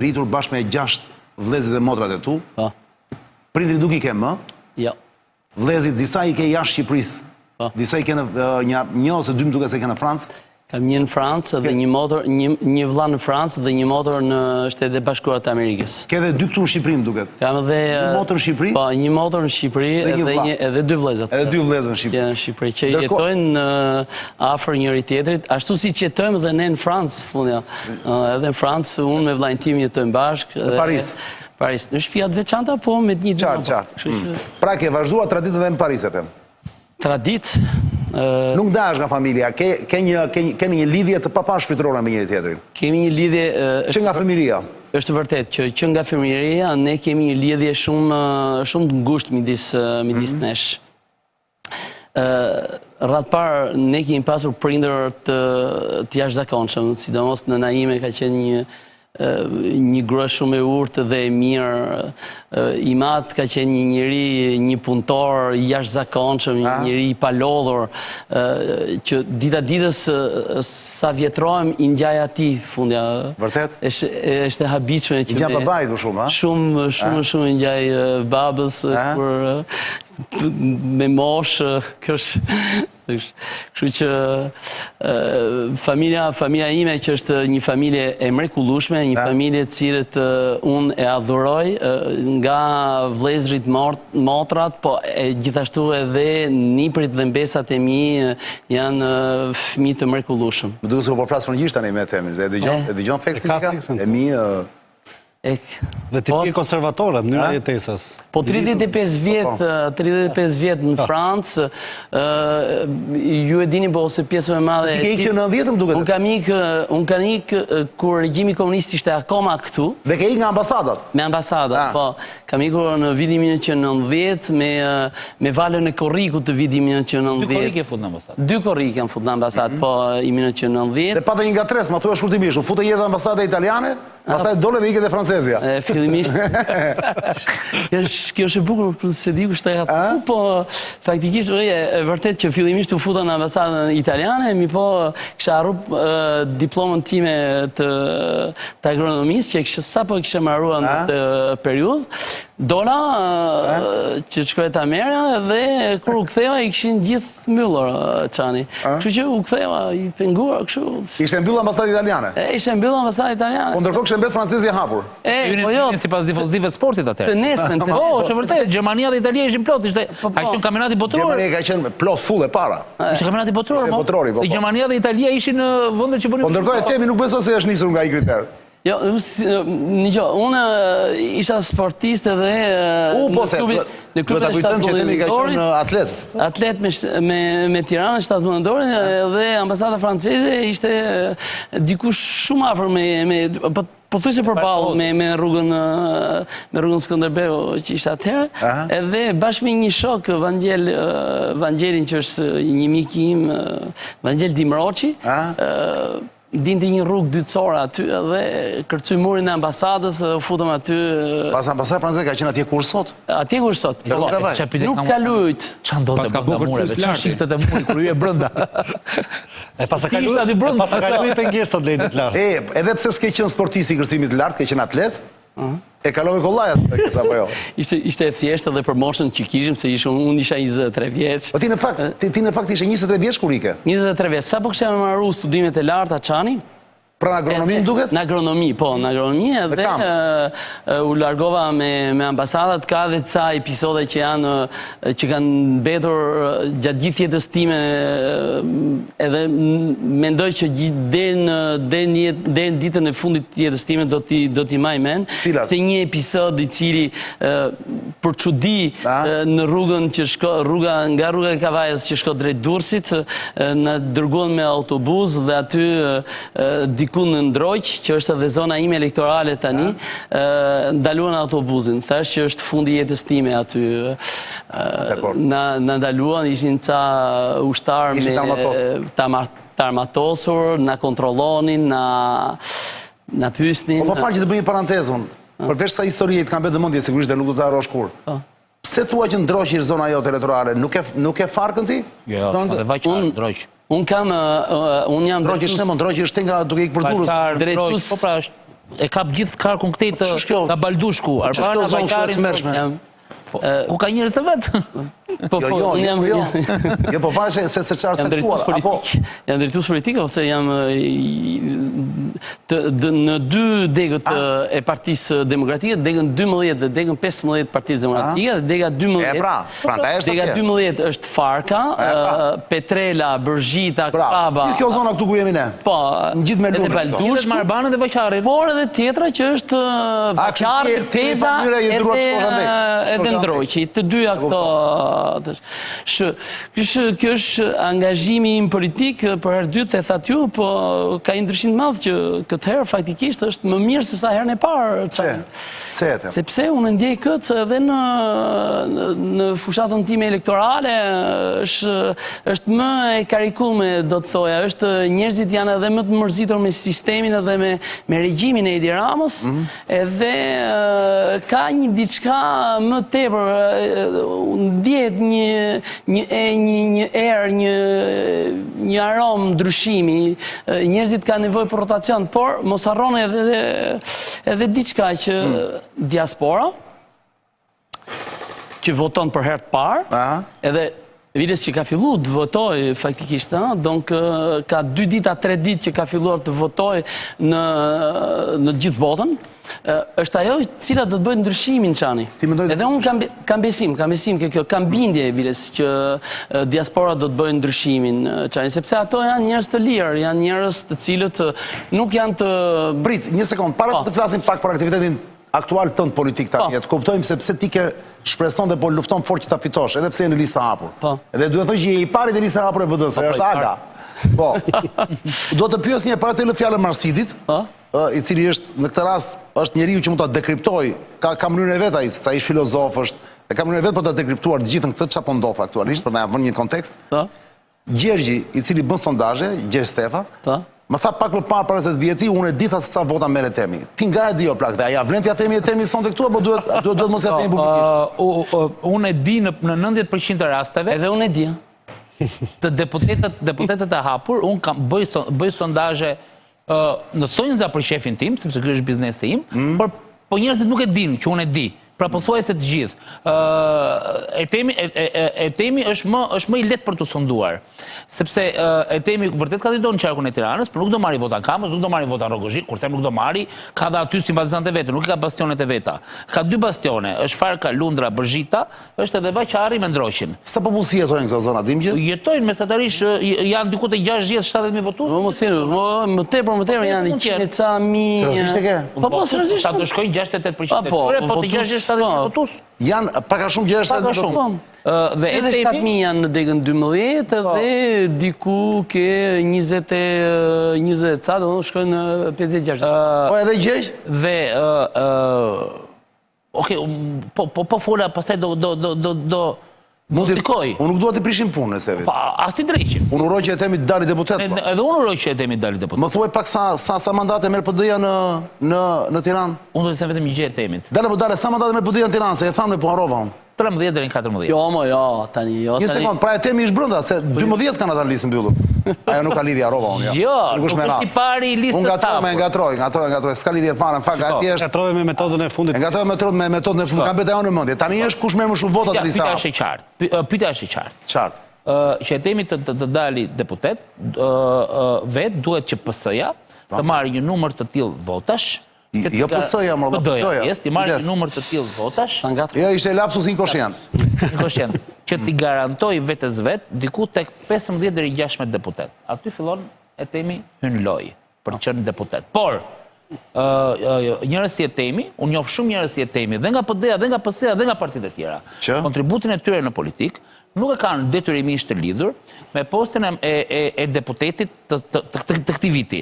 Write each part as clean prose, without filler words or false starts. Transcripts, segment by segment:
rritur bashkë me 6 vëllezërit dhe motrat e tu. Po. Prindrit nuk i ke më. Jo. Vëllezërit disa i ke jashtë Shqipërisë. Po. Disa i ke në një ose dy më duket se ke në Francë. Kam një në Francë dhe një motor, një vëlla në Francë dhe një motor në Shtetet e Bashkuara të Amerikës. Ke edhe 2 këtu në Shqipëri, më duket. Kam edhe një motor në Shqipëri? Po, një motor në Shqipëri edhe 2 vëllezër. Edhe 2 vëllezër në Shqipëri. Në Shqipëri që jetojnë afër njëri tjetrit, ashtu siç jetojmë edhe ne në Francë, fundja. Edhe në Francë unë me vllain tim jetojmë bashkë. Në Paris. Paris. Në shtëpia të veçanta po me një ditë. Qartë. Pra ke vazhduar traditën edhe në Paris atë. Traditë. Nuk dash nga familja, keni një lidhje të papashpirtërore me njëri tjetrin. Kemi një lidhje... Që nga fëmijëria? Është vërtet që nga fëmijëria ne kemi një lidhje shumë të ngushtë midis nesh. Rrath parë ne kemi pasur prindër të jashtëzakonshëm, sidomos nëna ime ka qenë një grua shumë e urtë dhe e mirë. I mat ka qenë një njeri, një punëtor jashtëzakonshëm, një njeri i palodhur, që dita ditës sa vjetrohem i ngjaj atij fundja. Vërtet? Është e habitshme që i ngjaj babait më shumë, ha? Shumë i ngjaj babës me moshë, kështu që familja ime që është një familje e mrekullueshme, një familje cilët unë e adhuroj nga vëllezërit motrat, po gjithashtu edhe niprit dhe mbesat e mi janë fëmijë të mrekullueshëm. Më duket se po flas frëngjisht tani me temin, e dëgjon feksin e mi. Dhe tipi konservatore, mënyra e jetesës. Po 35 vjet në Francë, ju e dini po ose pjesë më madhe... Ti ke ikë që në 90 më duket? Unë kam ikë kur regjimi komunist ishte akoma këtu. Dhe ke ikë nga ambasadat? Me ambasadat, po. Kam ikur në vitin 1990 me valën e korrikut të vitin 1990. 2 korrike fut në ambasadë? 2 korrike në fut në ambasadë, po i 1990. Dhe pate një nga tres, ma tu e shkurtimisht, u fute jetë ambasade italiane, pastaj dole dhe ike dhe francezja. Fillimisht. Kjo është e bukur, se di kushtë e atë. Po, faktikisht, e vërtet që fillimisht u futa në ambasadën italiane, mi po kësha arrup diplomën time të agronomisë, që sa po kësha marrua në të periudhë. Dola që shkoj të Ameria dhe kur u ktheva i këshin gjithë mbyllur çani. Kështu që u ktheva i penguar kështu. Ishte mbyllur ambasadë italiane? Ishte mbyllur ambasadë italiane. Po ndërkohë kishte mbet francezja hapur. Po jo. Sipas dispozitive të sportit atëherë. Të nesën. Po, është vërtet, Gjermania dhe Italia ishin plot, ishte ka qenë kampionati botror. Gjermania ka qenë plot full e para. Ishte kampionati botror. Po. Gjermania dhe Italia ishin në vende që bënin. Po ndërkohë temi nuk beso se është nisur nga i kriter. Jo, unë isha sportiste dhe në klubin e shtatëmëndëdorit. Atlet. Atlet me Tiranë, shtatëmëndorin, dhe ambasada franceze ishte dikush shumë afër po thuj se përballë me rrugën Skënderbeu që ishte atëherë, edhe bashkë me një shok, Vangelin, që është një mik im, Vangel Dimroçi, dinte një rrugë dytësore aty dhe kërcy murin e ambasadës dhe u futëm aty. Pas ambasadë franceze ka qenë atje kur sot? Atje kur sot. Nuk ka lujt. Qa ndodhe brënda mureve? Qa shiftet e muri kër ju e brënda? Pas ka luj pengjes të lejtit lartë. Edhe pse s'ke qenë sportist i kërcimit lartë, ke qenë atlet, e kalove kollajat për kësa po jo. Ishte e thjeshtë edhe për moshën që kishim, se unë isha 23 vjeç. Ti në fakt ishe 23 vjeç kur ike? 23 vjeç. Sa po kështë e marru studimet e larta Çani? Pra në agronomi më duket? Në agronomi, po, në agronomi edhe u largova me ambasadat, ka dhe ca episode që kanë betur gjatë gjithë jetës time, edhe mendoj që deri në ditën e fundit të jetës time do t'i maj men. Këtë një episod i cili për çudi në rrugën që nga rruga e Kavajës që shko drejt Durrësit, në dërguan me autobus dhe aty diku në Ndroq, që është edhe zona ime elektorale tani, ndaluan autobusin. Thash që është fundi jetës time aty. Na ndaluan, ishin ca ushtar me të armatosur, na kontrollonin, na pyesnin. Po më fal që të bëj një parantezën. Përveç sa historie të kam bërë mendje sigurisht dhe nuk do ta harrosh kur. Pse thua që Ndroq është zona jote elektorale? Nuk e farkën ti? Jo, dhe vaj Ndroq. Unë jam... Ndroq është nga duke ikë për Durrës. Po pra është e kap gjithë karkun këtej të Baldushku, Arbana, Baqarin. Ku ka njerëz të vet? Jo, po vajse se çfarë sektuar. Jam drejtues politik ose jam në dy degët e Partisë Demokratike, degën 12 dhe degën 15 Partisë Demokratike, dhe dega 12. Dega 12 është Farka, Petrela, Bërgjita, Kraba. Kjo zona këtu ku jemi ne. Po, gjithë me edhe Baldushku, Arbana dhe Baqari. por edhe tjetra që është Baqari, Teza edhe Ndroqi, të dyja këto. Kjo është angazhimi im politik për herë dytë e thatë ju, po ka një ndryshim të madh që këtë herë faktikisht është më mirë se sa herën e parë. Sepse unë ndjej këtë edhe në fushatën time elektorale është më e karikume, do të thoja, është njerëzit janë edhe më të mërzitur me sistemin edhe me regjimin e Edi Ramës, edhe ka një diçka më tepër, ndjet një erë, një aromë ndryshimi, njerëzit ka nevojë për rotacion, por mos harroni edhe diçka që diaspora, që voton për herë të parë, edhe vites që ka fillu të votoj faktikisht, donk ka 2 dita, 3 ditë që ka filluar të votoj në gjithë botën, është ajo cila do të bëjë ndryshimin Çani. Edhe unë kam besim kjo, kam bindje vites që diaspora do të bëjë ndryshimin Çani, sepse ato janë njerëz të lirë, janë njerëz të cilët nuk janë të... Prit, një sekond, para të flasim pak për aktivitetin aktual tënd politik tani, të kuptojmë sepse ti ke shpreson dhe po lufton fort që ta fitosh, edhe pse je në listë hapur. Edhe duhet të thënë që je i pari në listën e hapur e BD-s, është Aga. Po. Do të pyes një para se lë fjalën Marsidit, i cili është në këtë rast është njeriu që mund ta dekriptoj, ka mënyrën e vet ai, sa ish filozof është, e ka mënyrën e vet për ta dekriptuar të gjithën këtë çapo ndodh aktualisht, për na vënë një kontekst. Gjergji, i cili bën sondazhe, Gjergj Stefa, më tha pak më parë para se të vjeti, unë e di sa vota merr Temi. Ti nga e di o plak, dhe aja vlen t'ja themi e Temi sonte këtu, apo duhet mos ja themi publikisht? Unë e di në 90% të rasteve. Edhe unë e di. Të deputetët e hapur, unë bëj sondazhe në thonjza për shefin tim, sepse ky është biznesi im, por njerëzit nuk e dinë që unë e di. Pra po thuaj se të gjithë. Temi është më i lehtë për të sonduar. Sepse Temi vërtet kandidon në qarkun e Tiranës, por nuk do marri vota Kamës, nuk do marri vota Rogozhik, kur them nuk do marri, ka dhe aty simpatizantë e vetë, nuk ka bastionet e veta. Ka 2 bastione, është Farka, Lundra, Bërgjita, është edhe Baqari me Ndroqin. Sa popullsi jetojnë këto zona, dim gjë? Jetojnë mesatarisht janë diku te 60-70.000 votues. Më tepër janë 100 ca mijë. Po seriozisht. Sa do shkojnë 68%. Po të 60 votues. Janë pak a shumë 68%. Edhe 7.000 janë në degën 12, edhe diku ke 20 ca, do shkojnë në 50-60. Po edhe Gjergj? Dhe, po fola, pasaj do mundikoj. Unë nuk duhet të prishim punë e sevit. As ti dreqim. Unë uroj që e Temi të dali deputet. Edhe unë uroj që e Temi të dali deputet. Më thuaj pak sa mandate merr PD-ja në Tiranë? Unë do të them vetëm një gjë e Temit. Dale, sa mandate merr PD-ja në Tiranë, se e thamë po harrova unë. 13 deri në 14. Jo, tani. Një sekond, pra e Temi ishtë brenda, se 12 kanë ata në listë mbyllur. Ajo nuk ka lidhje harrova unë. Jo, nuk është i pari listë të hapur. Unë ngatroj, s'ka lidhje fare, në fakt atje është. Ngatrove me metodën e fundit. Ngatrove me metodën e fundit, kam beta në mendje. Tani është kush merr më shumë vota në listë. Pyetja është e qartë. Qartë. Që e Temi të dali deputet, vetë duhet që PS-ja të marrë një numër të tillë votash. Jo PS-ja, më PD-ja, të marrë një numër të tillë votash. Jo, ishte lapsus inkoshient. Inkoshient. Që t'i garantoj vetes vetë diku tek 15 deri 16 deputet. Aty fillon e Temi hyn lojë për të qenë deputet. Por njerëz si e Temi, unë njoh shumë njerëz si e Temi, dhe nga PD-ja, dhe nga PS-ja, dhe nga partitë e tjera. Kontributin e tyre në politik nuk e kanë detyrimisht të lidhur me postën e deputetit të këtij viti.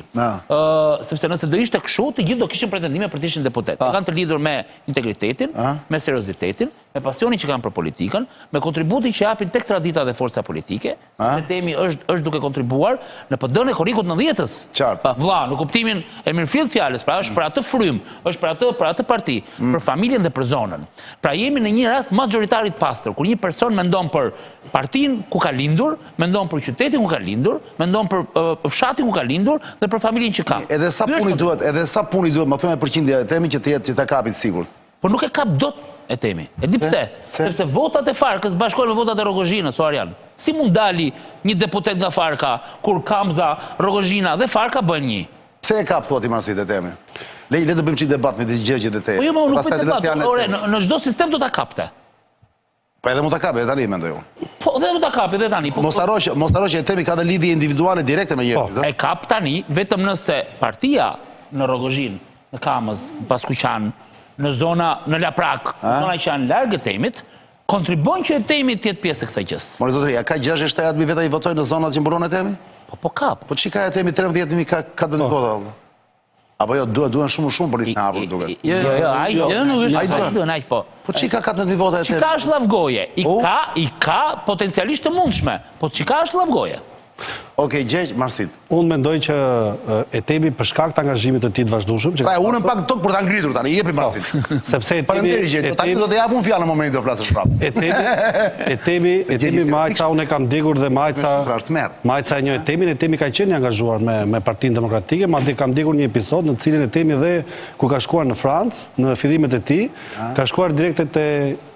Sepse nëse do ishte kështu, të gjithë do kishin pretendime për të qenë deputet. Kanë të lidhur me integritetin, me seriozitetin, me pasionin që kanë për politikën, me kontributin që japin tek tradita dhe forca politike, se temi është duke kontribuar në PD-n e Korrikut 90-s. Vlla, në kuptimin e mirëfillt fjalës, pra është për atë frym, është për atë parti, për familjen dhe për zonën. Pra jemi në një rast majoritarit pastër, kur një person mendon për partin ku ka lindur, mendon për qytetin ku ka lindur, mendon për fshatin ku ka lindur dhe për familjen që ka. Edhe sa puni duhet, më thënë me përqindja e temi që të kapit sigurt. Por nuk e kap dot e temi. E di pse? Sepse votat e Farkës bashkohen me votat e Rogozhinës, o Arjan. Si mund dali një deputet nga Farka, kur Kamza, Rogozhina dhe Farka bëjnë një? Pse e kap, thot i Marsit e temi? Le të bëjmë që debat me disë gjegjet e temi. Po jo, ma nuk bëjmë debat, ore, në çdo sistem do ta kapte. Po edhe mund ta kapi, edhe tani mendoj unë. Po edhe mund ta kapi, edhe tani. Mos harro që e temi ka dhe lidhje individuale direkte me njerëzit. E kap tani, vetëm nëse partia në Rogozhinë, në Kamës, në Paskuqan, në zona, në Laprak, në zona që janë largë temit, kontribojnë që e temi të jetë pjesë e kësaj gjës. Mori zotëri, a ka 67.000 veta i votojnë në zonat që mbron e temi? Po kap. Po që ka e temi 13.000 ka 14 vota? Apo jo, duhen shumë për listë në hapur duket. Jo, nuk është po. Po që ka 14.000 vota e temi? Qika është lavgoje, i ka potencialisht të mundshme, po qika është lavgoje. Okej, Gjeq, Marsit. Unë mendoj që e temi për shkak të angazhimit të tij të vazhdueshëm. Pra, unë pak tokë për ta ngritur tani, jepi Marsit. Sepse tani do të japun fjalën në momentin do flasësh prapë. E temi Majca, unë e kam ndjekur dhe Majca e njeh temin, e temi ka qenë i angazhuar me Partinë Demokratike, madje kam ndjekur një episod në cilin e temi dhe ku ka shkuar në Francë, në fillimet e tij, ka shkuar direkte te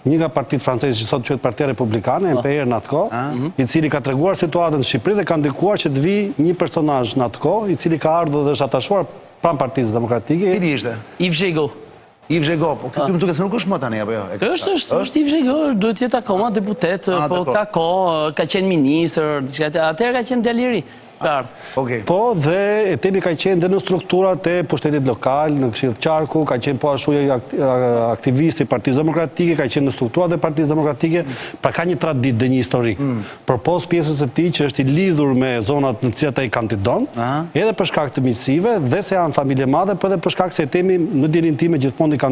një nga partitë franceze që sot quhet Partia Republikane, MPR në atë kohë, i cili ka treguar situatën në Shqipëri dhe ka ndikuar që të vi një personazh në atë kohë, i cili ka ardhur dhe është atashuar pranë Partisë Demokratike. Cili ishte? Yves Jegou. Yves Jegou, po kjo më duket se nuk është më tani apo jo? Është Yves Jegou, duhet të jetë akoma deputet, po ka kohë, ka qenë ministër, atëherë ka qenë djalë i ri. Po dhe e temi ka qenë dhe në strukturat e pushtetit lokal, në Këshillë të Qarku, ka qenë po ashtu aktivisti i Partisë Demokratike, ka qenë në strukturat e Partisë Demokratike, pra ka një traditë dhe një historik. Përpos pjesës e tij që është i lidhur me zonat në cilat ai kandidon, edhe për shkak të miqësive dhe se janë familje madhe, por edhe për shkak se e temi në dielin time gjithmonë i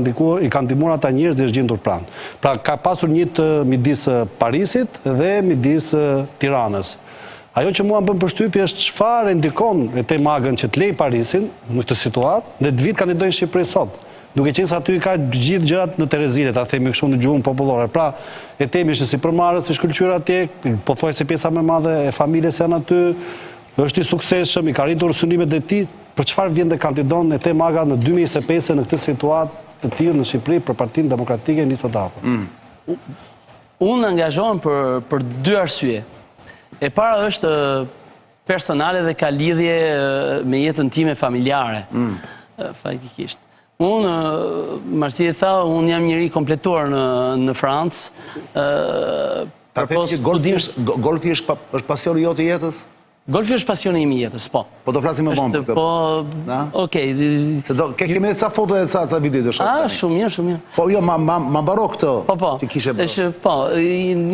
kanë ndihmuar ata njerëz dhe është gjendur pranë. Pra ka pasur një të midis Parisit dhe midis Tiranës. Ajo që mua më bën përshtypje është çfarë ndikon e te magën që të lej Parisin në këtë situatë dhe të vit kandidojnë në Shqipëri sot. Duke qenë se aty ka gjithë gjërat në Terezile, ta themi kështu në gjuhën popullore. Pra, e temi është si përmarrës, si shkëlqyer atje, pothuajse pjesa më e madhe e familjes janë aty, është i suksesshëm, i ka arritur synimet e tij, për çfarë vjen dhe kandidon e te maga në 2025 në këtë situatë të tillë në Shqipëri për Partinë Demokratike në listat e hapura. Unë angazhohem për dy arsye. E para është personale dhe ka lidhje me jetën time familjare, faktikisht. Unë, Marsi e tha, unë jam njëri kompletuar në Francë. Golfi është pasioni jote i jetës? Golfi është pasioni im i jetës, po. Po do flasim më vonë për këtë. Po, okej. Kemi edhe ca foto dhe ca video të shohim. Shumë mirë, shumë mirë. Po jo, ma mbaro këtë që kishe bërë. Po,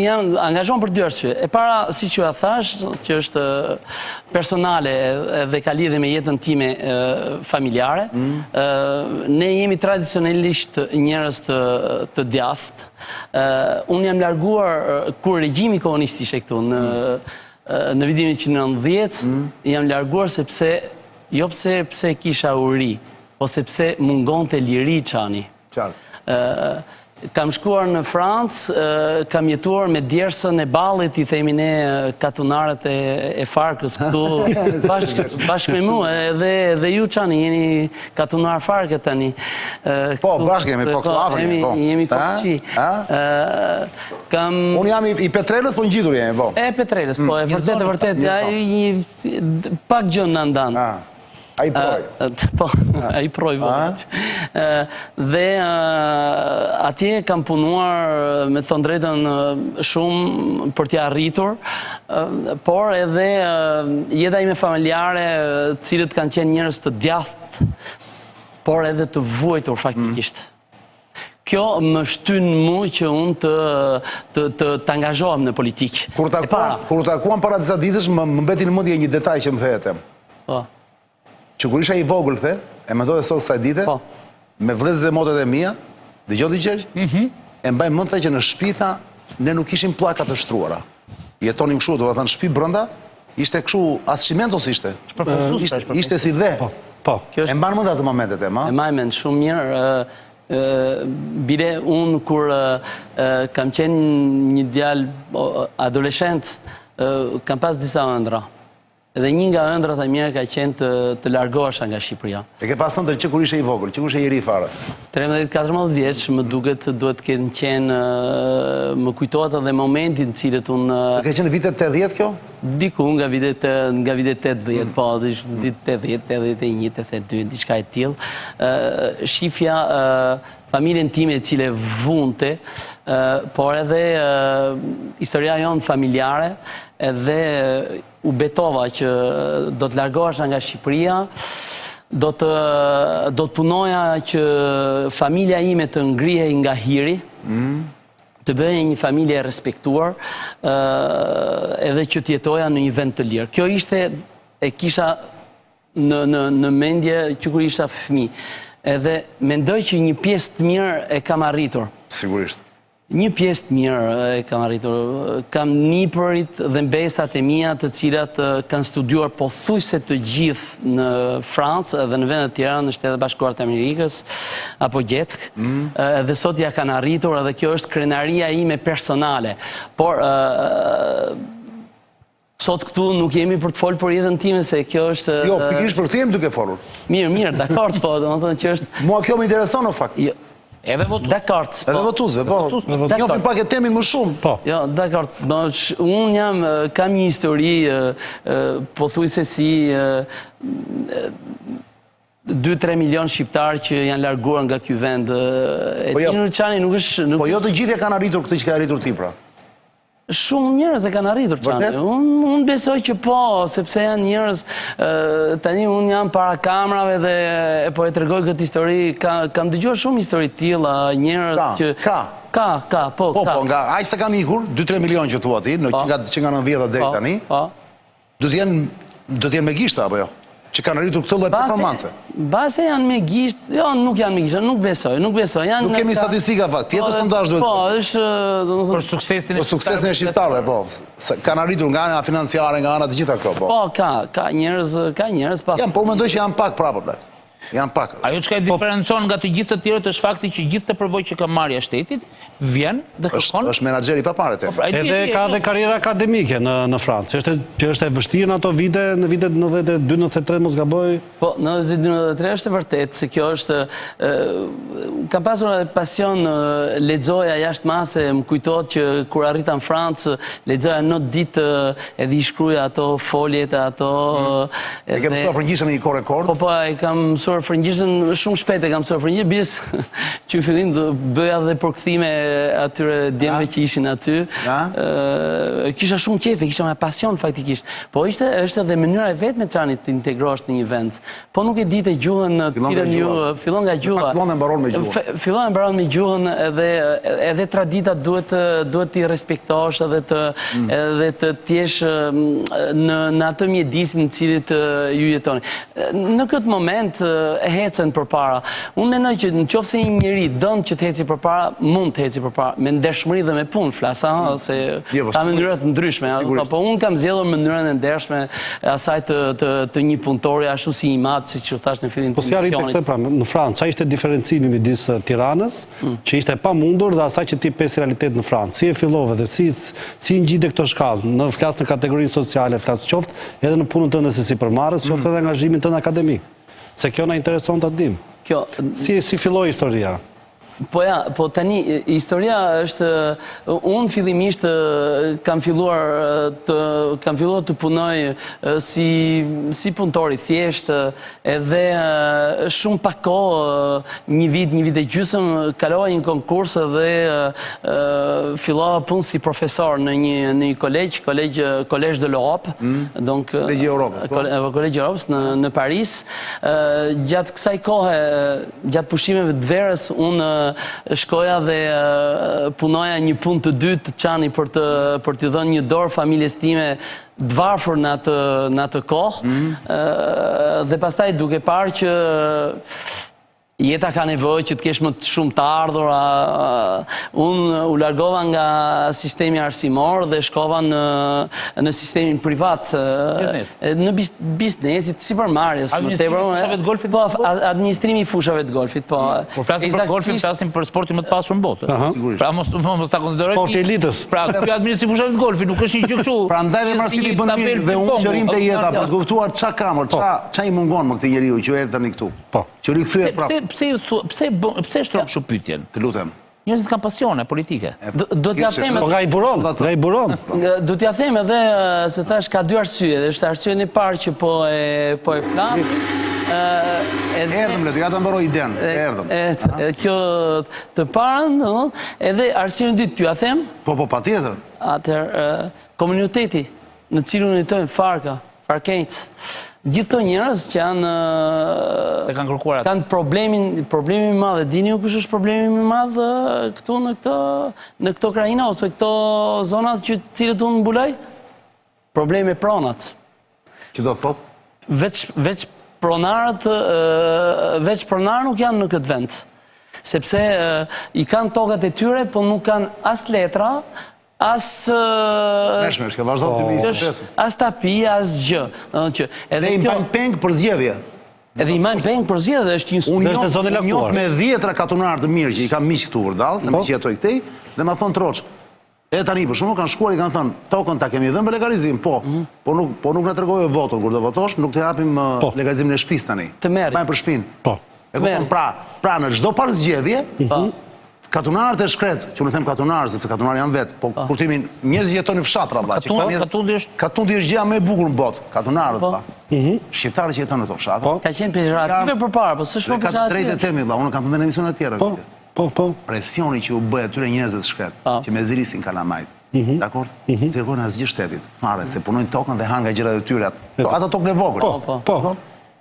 jam angazhon për dy arsye. E para, si që a thash, që është personale dhe ka lidhje me jetën time familjare. Ne jemi tradicionalisht njerëz të djathtë. Unë jam larguar kur regjimi komunist ishte këtu në vitin 1990, jam larguar sepse, jo pse kisha uri, po sepse mungon të liri qani. Kam shkuar në Francë, kam jetuar me djersën e ballit, i themi ne katunarët e Farkës këtu, bashkë me mua, dhe ju qani, jeni katunar Farkët tani. Po, bashkë jemi, po këtu afrë, po. Jemi të qi. Unë jam i Petrelës, po në gjithur jemi, po. E Petrelës, po, e vërtet, pak gjën në ndanë. A i proj. Po, a i proj vëllet. Dhe atje kam punuar, me të thonë drejtën, shumë për t'ja arritur, por edhe jeta ime familjare, cilët kanë qenë njerëz të djathtë, por edhe të vuajtur faktikisht. Kjo më shtyn mu që unë të angazhohem në politikë. Kur takuam para disa ditësh, më mbeti në mendje një detaj që më thejetem. Po. Që kur isha i vogël, e mendoj sot kësaj dite, me vëllezërit dhe motrat e mia, dëgjoj ti Gjergj? e mbaj mend që në shtëpita ne nuk kishim pllaka të shtruara. Jetonim kështu, do të thënë shtëpi brenda, ishte kështu as çimentos ishte. Ishte si dhe. Po. E mban mend ato momentet e ma? E mbaj mend shumë mirë. Bile unë kur kam qenë një djalë adoleshent, kam pas disa ëndra. Edhe një nga ëndrat e mira ka qenë të largohesha nga Shqipëria. E ke pas thënë që kur ishe i vogël, që kur ishe i ri fare? 13-14 vjeç, më duket duhet të qenë, më kujtohet edhe momentin në cilët unë... Ke qenë vitet 80 kjo? Diku nga vitet 80, po, ditë 80, 81, 82, diçka e tillë. Shifja familjen time e cile vunte, por edhe historia jonë familjare, edhe u betova që do të largohesha nga Shqipëria, do të punoja që familja ime të ngrihej nga hiri, të bëjë një familje e respektuar, edhe që të jetoja në një vend të lirë. Kjo ishte, e kisha në mendje që kur isha fëmijë. Edhe mendoj që një pjesë të mirë e kam arritur. Sigurisht. Një pjesë të mirë e kam arritur. Kam nipërit dhe mbesat e mia të cilat kanë studiuar pothuajse të gjithë në Francë dhe në vende të tjera në Shtetet Bashkuara të Amerikës apo Gjetsk. Dhe sot ja kanë arritur edhe kjo është krenaria ime personale. Por sot këtu nuk jemi për të folur për jetën time se kjo është... Jo, pikërisht për këtë jemi duke folur. Mirë, dakord, po, domethënë që është... Mua kjo më intereson në fakt. Edhe votues. Dakord. Edhe votuesve, po. Njofin pak e temin më shumë. Po. Jo, dakord. Unë kam një histori, pothuajse si 2-3 milion shqiptarë që janë larguar nga ky vend. E Tino Çani nuk është... Po jo të gjithë e kanë arritur këtë që ka arritur ti pra. Shumë njerëz e kanë arritur Çani. Unë besoj që po, sepse janë njerëz, tani unë jam para kamerave dhe po e tregoj këtë histori, kam dëgjuar shumë histori të tilla, njerëz që ka, po, ka. Po, nga aq sa kanë ikur, 2-3 milion që thua ti, që nga 90 deri tani. Do të jenë me gishta apo jo? Që kanë arritur këtë lloj performance. Base janë me gisht, jo, nuk janë me gisht, nuk besoj. Nuk kemi statistika fakt, tjetër sondazh duhet. Po, është... Për suksesin e shqiptarëve, po. Kanë arritur nga ana financiare, nga ana të gjitha këto, po. Po, ka njerëz, pa... Po mendoj që janë pak prapë, plak. Janë pak. Ajo që ka diferencon nga të gjithë të tjerët është fakti që gjithë të përvojë që ka marrja shtetit, vjen dhe kërkon... është menaxheri pa parë te. Edhe ka dhe karriera akademike në Francë. Që është e vështirë në ato vite, në vitet 92-93, mos gaboj? Po, 92-93 është e vërtet, se kjo është... Kam pasur edhe pasion, lexoja jashtë mase, më kujtohet që kur arrita në Francë, lexoja not ditë edhe i shkruaja ato foljet, ato... E ke mësuar frëngjishëm një kohë rekord? Po, e kam mësuar frëngjishëm shumë shpejt e kam mësuar frëngjishëm, bis që fillim të bëja dhe përkthime atyre djemve që ishin aty. Kisha shumë qefe, kisha me pasion faktikisht. Po është edhe mënyra e vetme Çani të integrohesh në një vend. Po nuk e ditë gjuhën në të cilën ju fillon nga gjuha. Fillon e mbaron me gjuhën. Fillon e mbaron me gjuhën edhe traditat duhet t'i respektosh edhe të t'jesh në atë mjedisin në cilit ju jetoni. Në këtë moment e hecen përpara. Unë mendoj që nëse një njeri don që të heci përpara, mund të heci përpara me ndershmëri dhe me punë, flasa, se ka mënyra të ndryshme. Po unë kam zgjedhur mënyrën e ndershme asaj të një punëtori ashtu si i madh, siç u thash në fillim të emisionit. Po si arrite këtë pra në Francë, sa ishte diferencimi midis Tiranës, që ishte pamundur, dhe asaj që ti pesi realitet në Francë? Si e fillove dhe si ngjite këto shkallë? Në flas në kategorinë sociale, flas qoftë edhe në punën tënde se sipërmarrës, qoftë edhe angazhimin tënd akademik. Se kjo na intereson ta dim. Si filloi historia? Po tani, historia është, unë fillimisht kam filluar të punoj si punëtori thjesht, edhe shumë pak kohë, një vit e gjysëm, kalova një konkurs dhe fillova punë si profesor në një Collège de l'Europe, Collège Europës në Paris. Gjatë kësaj kohe, gjatë pushimeve të verës, unë shkoja dhe punoja një punë të dytë Çani për t'i dhënë një dorë familjes time të varfër në atë kohë, dhe pastaj duke parë që Jeta ka nevojë që të kesh më shumë të ardhur. Unë u largova nga sistemi arsimor dhe shkova në sistemin privat. Në biznesit, si për marjes. Administrimi fushave të golfit? Po, administrimi fushave të golfit, po. Por flasim për golfin, flasim për sportin më të pasur në botë. Pra mos ta konsideroj... Sporti elitës. Pra, kjo administrimi fushave të golfit nuk është një gjë kështu. Pra ndaj dhe Marsili bën mirë dhe unë që rim të jeta, për të kuptuar qa kamër, qa i mungon më këti njeriu që erdhë tani këtu. Që rikthye prapë. Pse shtrok kështu pyetjen? Të lutem. Njerëzit kanë pasione politike. Do t'ja them. Po nga i buron. Do t'ja them edhe se thash ka dy arsye, dhe është arsyen e parë që po e flas. Erdhëm le, ja ta mbaroj iden. Erdhëm. Kjo të parën, edhe arsyen e dytë t'ju ja them. Po patjetër. Atëherë komuniteti në cilën jetojnë Farkenjc. Gjithë të njerëz që kanë problemin më madh. Dini ju kush është problemi më madh këtu në këto krajina ose këto zonat që cilët unë mbuloj? Problemi pronat. Që do thot? Veç pronarët nuk janë në këtë vend. Sepse i kanë tokat e tyre, po nuk kanë as letra, as tapi, as gjë. Dhe i mbajnë peng për zgjedhje. Edhe i mbajnë peng për zgjedhje dhe është një unë njoh me 10 katunarë të mirë që i kam miq këtu vërdall, se më që jetoj këtej, dhe ma thonë troç. E tani për shumë kanë shkuar i kanë thënë, tokën ta kemi dhënë për legalizim, po nuk na tregojë votën kur do votosh, nuk të japim legalizimin e shtëpisë tani. Të merri. Mbajnë për shtëpinë. Po. E kupton pra në çdo par zgjedhje, katunarët e shkret, që unë them katunarë, sepse katunarë janë vetë, po kur timin njerëz jetojnë në fshatra, vlla. Katundi është gjëja më e bukur në botë, katunarët, pa. Shqiptarët që jetojnë në to fshatra. Ka qenë pejorative përpara, po s'është më pejorative. Ka drejtë temi, vlla, unë kam thënë në emisione të tjera. Po. Presioni që u bë atyre njerëzve të shkret, që me zrisin kalamajt. Dakor? Cirkojnë asgjë shtetit, fare, se punojnë tokën dhe hanë nga gjërat e tyre. Ata tokën e vogël. Po.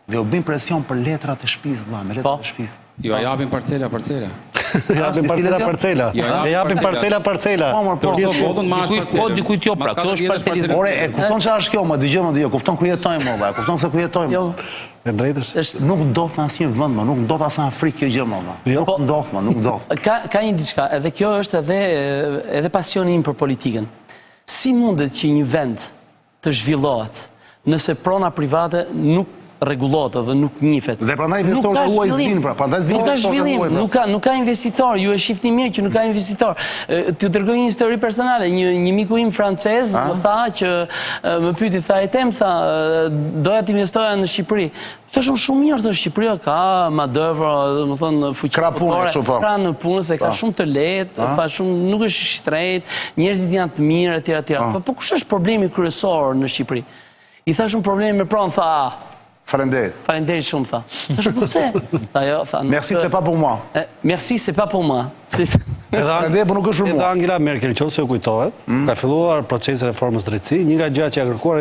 Dhe u bën presion për letrat e shtëpisë, vlla, me letrat e shtëpisë. Jo, japin parcela. Japin parcela. Japin parcela. Po dikujt jo, pra, kjo është parcelizim. Ore, e kupton çfarë është kjo, më dëgjoj, kupton ku jetojmë, valla, kupton se ku jetojmë. E drejtësh. Nuk ndodh në asnjë vend, nuk ndodh as në Afrikë kjo gjë, valla. Nuk ndodh. Ka një diçka, edhe kjo është edhe pasioni im për politikën. Si mundet që një vend të zhvillohet nëse prona private nuk rregullohet dhe nuk njihet. Dhe prandaj investorët huaj s'vin, pra, prandaj s'vin. Nuk ka investitor, ju e shihni mirë që nuk ka investitor. T'ju dërgoj një histori personale, një miku im francez më tha që më pyeti, tha e tem, tha doja të investoja në Shqipëri. Thashun shumë mirë të Shqipëria ka madevra, më thonë fuqi punore, pra në punës e ka shumë të lehtë, pa shumë nuk është shtrejt, njerëzit janë të mirë etj. Po kush është problemi kryesor në Shqipëri? I thashun problemi me pronë, tha Falenderit shumë, tha. Thashun po pse? Merci, c'est pas pour moi. Merci, c'est pas pour moi. Edhe Angela Merkel, qoftë se u kujtohet, ka filluar procesi reformës drejtësi. Një nga gjërat që ka kërkuar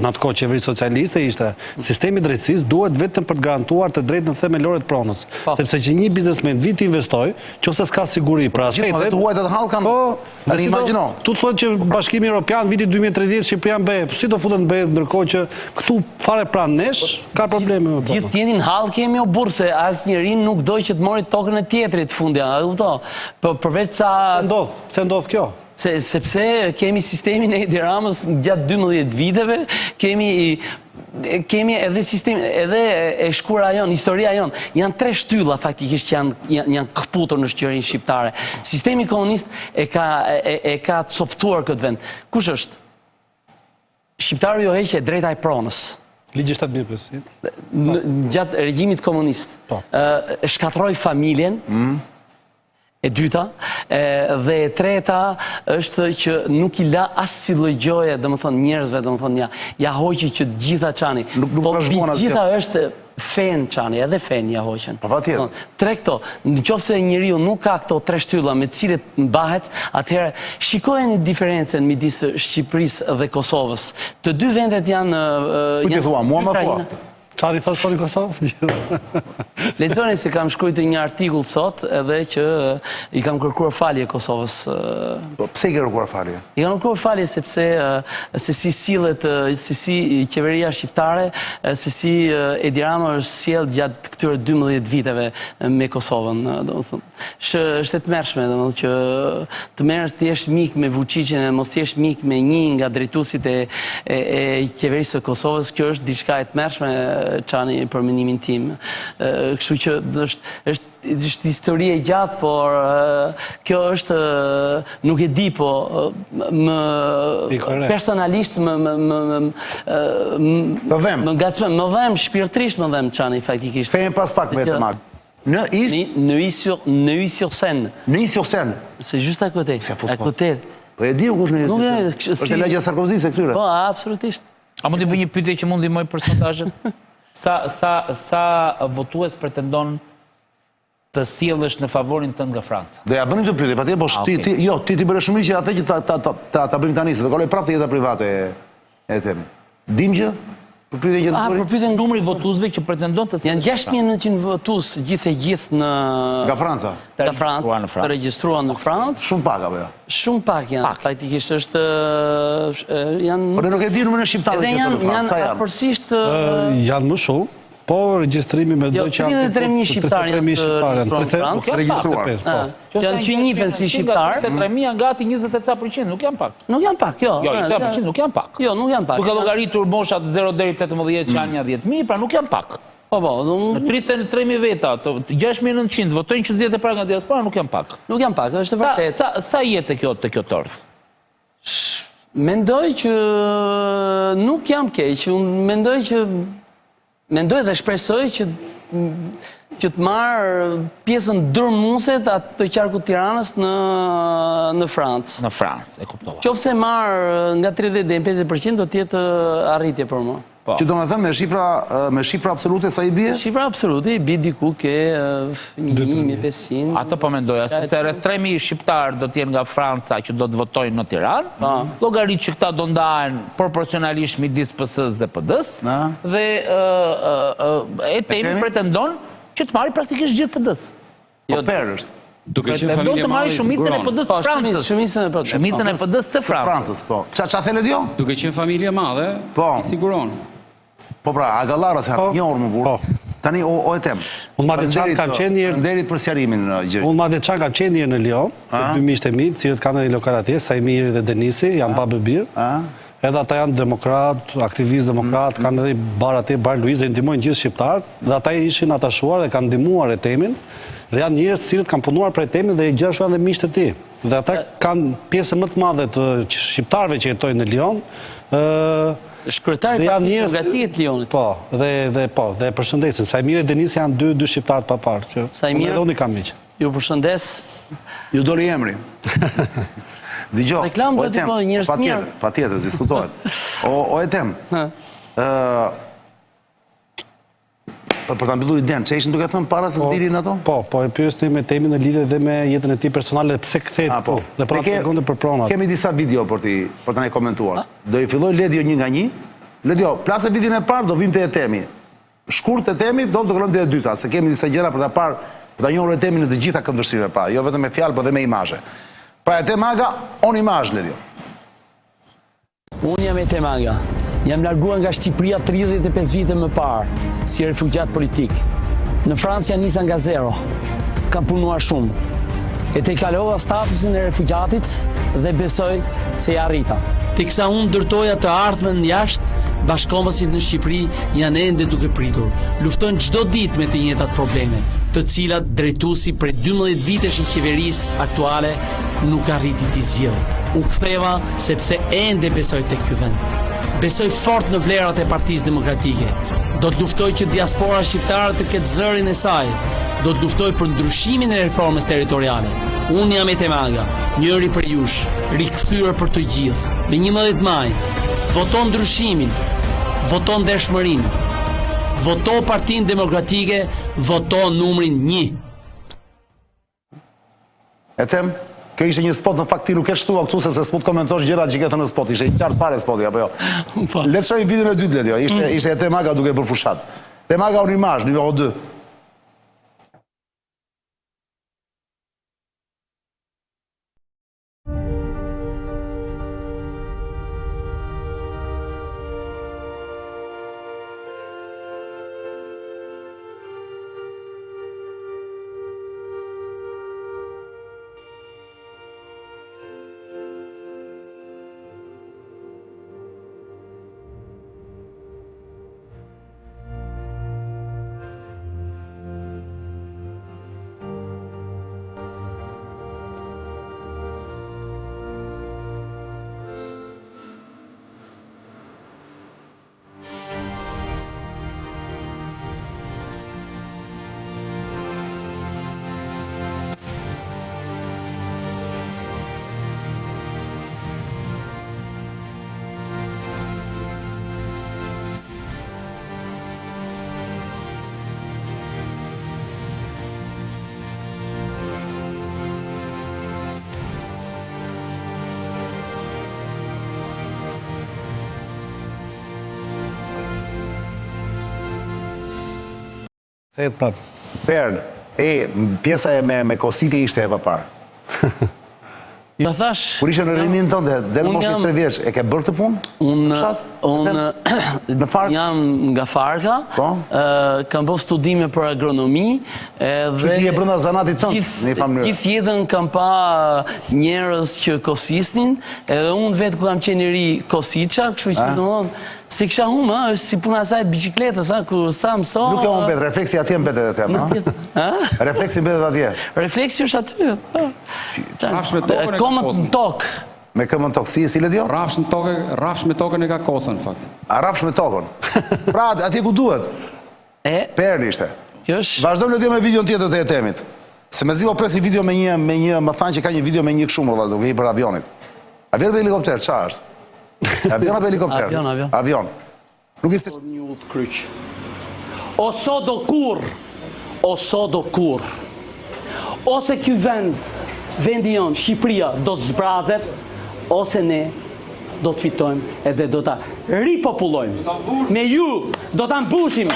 në atë kohë qeveri socialiste ishte sistemi i drejtësisë duhet vetëm për të garantuar të drejtën themelore të pronës. Sepse që një biznesmen vit investojë, qoftë s'ka siguri për asetet, të huajt atë hallkan. Po, imagjino. Tu thotë që Bashkimi Evropian viti 2030 Shqipëria mbe, si do futen mbe ndërkohë që këtu fare pranë nesh ka probleme. Gjithë tjetin hall kemi o burr se asnjëri nuk do që të mori tokën e tjetrit fundi, a kupton? Përveç sa pse ndodh kjo? Sepse kemi sistemin e Edi Ramës gjatë 12 viteve, kemi edhe sistem, edhe e shkura jon, historia jon. Janë 3 shtylla faktikisht që janë këputur në shoqërinë shqiptare. Sistemi komunist e ka coptuar këtë vend. Kush është? Shqiptari jo heqe drejta e pronës. Ligji 7.5. Gjatë regjimit komunist. Shkatroi familjen. E dyta, dhe e treta është që nuk i la asë si lëgjoje, dhe më thonë njerëzve, dhe më thonë ja hoqi që gjitha qani. Po gjitha është fen qani, edhe fen ja hoqen. Tre këto, në qofë se njeriu nuk ka këto 3 shtylla me cilët mbahet, atëherë shikojeni diferencen midis Shqipërisë dhe Kosovës. Të dy vendet janë... Ku ti thua, mua më thua? Çfarë i thash për Kosovë? Lexoni se kam shkruar një artikull sot edhe që i kam kërkuar falje Kosovës. Pse i ke kërkuar falje? I kam kërkuar falje sepse se si sillet, se si qeveria shqiptare, se si Edi Rama është sjell gjatë këtyre 12 viteve me Kosovën, domethënë. Është e tmerrshme, domethënë që të merresh të jesh mik me Vučićin e mos të jesh mik me një nga drejtuesit e qeverisë së Kosovës, kjo është diçka e tmerrshme Çani për mendimin tim. Kështu që është histori e gjatë, por kjo është, nuk e di, po personalisht më dhem, shpirtërisht më dhem Çani faktikisht. Fejnë pas pak me të marrë. Neuilly-sur-Seine. Neuilly-sur-Seine. C'est juste à côté. À côté. Po e di ku është Neuilly-sur-Seine. Është e lagja Sarkozisë e këtyre. Po, absolutisht. A mund të bëj një pyetje që mund ndihmoj për sondazhet? Sa votues pretendon të sjellësh në favorin tënd nga Franca? Do ja bënim të pyetje, patjetër, po ti bëre shumë që atë që ta bëjmë tani, se do kaloj prapë te jeta private e temi. Dim gjë? Për pyetjen që për pyetjen numri votuesve që pretendon të janë 6900 votues gjithë në nga Franca. Nga Franca, të regjistruar në Francë. Shumë pak apo jo? Shumë pak janë. Faktikisht është janë. Por ne nuk e di numrin e shqiptarëve që në Francë. Janë afërsisht janë më shumë. Po, regjistrimi me do që janë 33.000 shqiptarë në Francë. Registruar. Janë që njihen si shqiptarë. 33.000 janë gati 20%, nuk janë pak. Nuk janë pak, jo. Jo, 20% nuk janë pak. Jo, nuk janë pak. Duke llogaritur moshat 0 deri 18 që janë 10.000, pra nuk janë pak. Po, në 33.000 veta, 6.900 votojnë që zgjedhje para nga diaspora, nuk janë pak. Nuk janë pak, është vërtet. Sa jetë të kjo torth? Mendoj që nuk jam keq, mendoj dhe shpresoj që të marrë pjesën dërmuese të qarkut Tiranës në Francë. Në Francë, e kuptova. Qofse marrë nga 30 deri 50% do të jetë arritje për mua. Që do me thëmë me shifra absolute sa i bie? Shifra absolute i bie diku ke 1.500. Atë po mendoja, sepse rreth 3.000 shqiptarë do t'jenë nga Franca që do të votojnë në Tiranë, llogarit që këta do ndahen proporcionalisht midis PS-s dhe PD-s, dhe Etemi pretendon që të marrë praktikisht gjithë PD-s. Jo, per është. Duke qenë familje madhe i siguron. Shumicën e PD-s së Francës. Qa thelet jo? Duke qenë familje madhe i siguron. Po pra, Agalara se një orë më burë. Tani, o e tem. Unë madhe qanë kam qenë njërë... Nderit për sjarimin në gjërë. Unë madhe qanë kam qenë njërë në Lyon, dy miqtë e mi, cilët kanë edhe lokal atje, Sajmiri dhe Denisi, janë babë birë. Edhe ata janë demokrat, aktivist demokrat, kanë edhe barë atje, barë Luiz, dhe ndihmojnë gjithë shqiptarët, dhe ata ishin atashuar dhe kanë ndihmuar Etemin, dhe janë njerëz cilët kanë punuar për Etemin dhe gjithashtu janë dhe miqtë e tij. Dhe ata kanë pjesë më të madhe të shqiptarëve që jetojnë në Lyon. Shkretari Partisë Lionit. Po, dhe përshëndesim. Sajmiri dhe Denisi janë dy shqiptarë pa parë. Sajmiri, edhe unë i kam miq. Ju përshëndes. Ju doli emri. Digjo, reklam do të po njerëz të mirë. Patjetër, diskutohet. O e tem. Për ta mbyllur iden, që ishin duke thënë para se të dilin ato? Po, e pyesni me temin e lidhje dhe me jetën e tij personale dhe pse kthehet po. Dhe pra tregonte për pronat. Kemi disa video për ta ne komentuar. Do i filloj Ledio një nga një. Ledio, plasë videon e parë do vim te Etemi. Shkurt Etemi, do të kalojmë te e dyta, se kemi disa gjëra për ta parë, për ta njohur Etemin në të gjitha këndvështrimet pa, jo vetëm me fjalë, por edhe me imazhe. Pra Etemaga on imazh, Ledio. Unë jam Etemaga. Jam larguar nga Shqipëria 35 vite më parë, si refugjat politik. Në Francë janë nisa nga zero. Kam punuar shumë. E te kalova statusin e refugjatit dhe besoj se ja arrita. Teksa unë ndërtoja të ardhmen jashtë, bashkomasit në Shqipëri janë ende duke pritur. Luftojnë çdo ditë me të njëjtat probleme, të cilat drejtuesi prej 12 vitesh i qeverisë aktuale nuk arriti t'i zgjidhë. U ktheva sepse ende besoj tek ky vend. Besoj fort në vlerat e Partisë Demokratike. Do të luftoj që diaspora shqiptare të ketë zërin e saj. Do të luftoj për ndryshimin e reformës territoriale. Unë jam Etemaga, njëri për jush, rikthyer për të gjithë. Me 11 maj, voto ndryshimin, voto ndershmërinë, voto Partinë Demokratike, voto numrin 1. Etem? Kjo ishte një spot, në fakt ti nuk e shtua këtu, sepse s'po të komentosh gjërat që ke thënë në spot, ishte qartë fare spoti, apo jo. Le të shohim videon e dytë, Ledio, ishte Etemaga duke bërë fushat. Tema ka unë imazh, nivello 2. Thehet prap. Pern, pjesa me Kositi ishte e papar. Jo thash... Kur ishe në rinin tënde, dhe në moshën 3 vjeç, e ke bërë të punë? Unë jam nga Farka, kam bërë studime për agronomi, që ti e brënda zanatit tënë, në i famnyrë. Gjithë jetën kam pa njerës që kosisnin, edhe unë vetë ku kam qenë i ri kosiqa, kështu që të mënë, si kësha humë, është si puna sajtë bicikletës, ku sa mëso... Nuk e unë betë, refleksi atje më betë edhe temë, refleksi më betë atje. Refleksi është aty, komët në tokë. Me këmën tokë, si le dio? Rafsh me tokën e ka kosën, fakt. A rafsh me tokën? Pra, atje ku duhet? Perli ishte. Vazhdojmë le dio me videon tjetër të jetemit. Se me zi po presi video me një, më thanë që ka një video me një këshumë, duke i për avionit. Avion për helikopter, qa është? Avion apo helikopter? Avion. Nuk ishte... O so do kur, ose ky vendi jonë, Shqipëria, do të zbrazet, ose ne do të fitojmë edhe do të ripopulojmë. Me ju do të mbushim.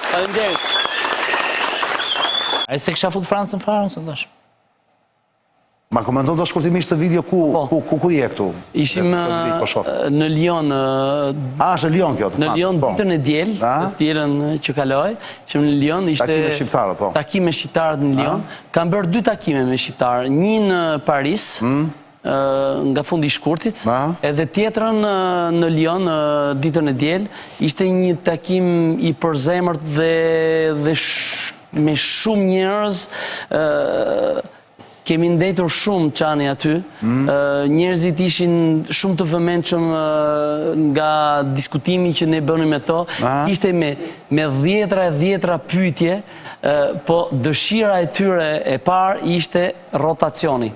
Faleminderit. A i se kësha fut Francën farën, së ndash? Ma komenton të shkurtimisht të video ku je këtu? Ishim në Lyon. Është në Lyon kjo të fatë? Në Lyon ditën e djel, të tjerën që kaloj. Ishim në Lyon, ishte takime shqiptarët në Lyon. Kam bërë 2 takime me shqiptarë. Një në Paris, nga fundi shkurtit, edhe tjetërën në Lyon, ditën e djel. Ishte një takim i përzemërt dhe me shumë njerëz, kemi ndetur shumë qani aty, njerëzit ishin shumë të vëmendshëm nga diskutimi që ne bënim me to, ishte me 10 pyetje, po dëshira e tyre e parë ishte rotacioni.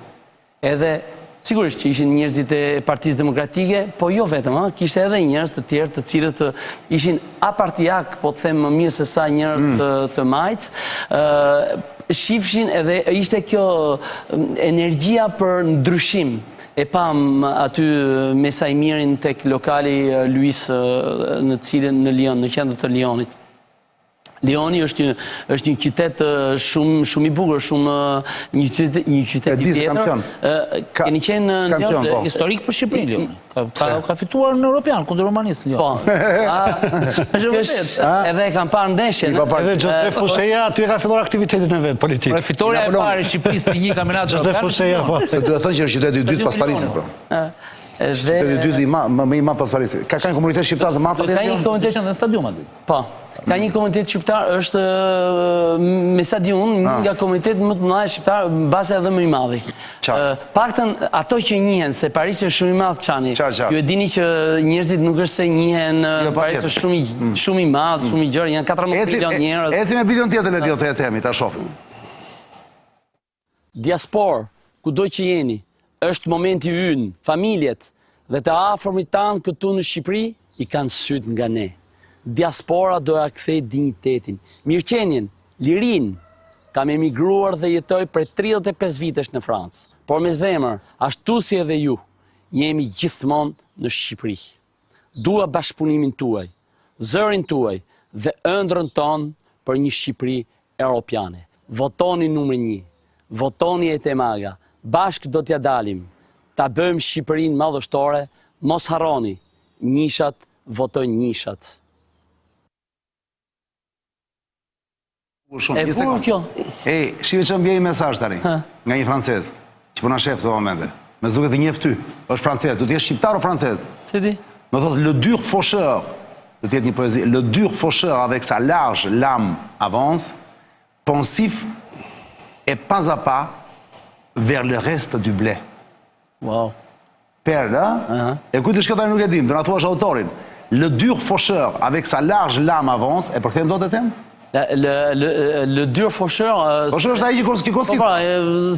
Edhe sigurisht që ishin njerëzit e Partisë Demokratike, po jo vetëm, kishte edhe njerëz të tjerë të cilët ishin apartijak, po të them më mirë se sa njerëz të majtë, shifshin edhe ishte kjo energjia për ndryshim. E pam aty me Sajmirin tek lokali Luis në cilën në Lyon, në qendër të Lyonit. Lyoni është një qytet shumë i bukur, një qytet i tjetër. Keni qenë në Lyon? Historik për Shqipërinë, Lyoni. Ka fituar në Europian, kundër Romanisë, Lyoni. Edhe kam parë ndeshjen. Edhe Josef Fusheja, aty e ka filluar aktivitetin e vetë politik. Fitoria e parë e Shqipërisë të një kampionat Josef Fusheja, po. Se duhet thënë që është qyteti i dytë pas Parisit, po. Qyteti i dytë më i madh pas Parisit. Ka një komunitet shqiptar të madh aty? Ka një komunitet në stadium aty. Po. Ka një komunitet shqiptar, është me stadium, nga komunitet më të mëdha shqiptar, base edhe më i madhi. Paktën ato që njihen, se Parisi është shumë i madh çani. Ju e dini që njerëzit nuk është se njihen, Parisi është shumë i madh, shumë i gjerë, janë 14 milion njerëz. Eci me videon tjetër le të jemi, ta shohim. Diaspor, kudo që jeni, është momenti ynë, familjet dhe të afërmit tanë këtu në Shqipëri i kanë syt nga ne. Diaspora doja kthej dignitetin, mirëqenien, lirin. Kam emigruar dhe jetoj për 35 vitesh në Francë, por me zemër, ashtu si edhe ju. jemi gjithmonë në Shqipëri. Dua bashkëpunimin tuaj, zërin tuaj dhe ëndrrën tonë për një Shqipëri europiane. Votoni numër 1, votoni Etemaga, bashkë do t'ja dalim, ta bëjmë Shqipërinë madhështore, mos harroni, njishat votojnë njishat. E burë kjo. Shive që mbjej mesazh tani, nga një francez, që përna shef të momente, me zduket të njeh ty, është francez, du t'jesh shqiptar o francez? Si di? Me thotë, le dur faucheur, du t'jetë një poésie, le dur faucheur avec sa large lame avance, pensif et pas à pas vers le reste du blé. Wow. Perle, e kujtë shkëtari nuk e dim, do na thuash autorin. Le dur faucheur avec sa large lame avance, e përkëtem do të tem? Le dur faucheur... Faucheur është ai që kosit.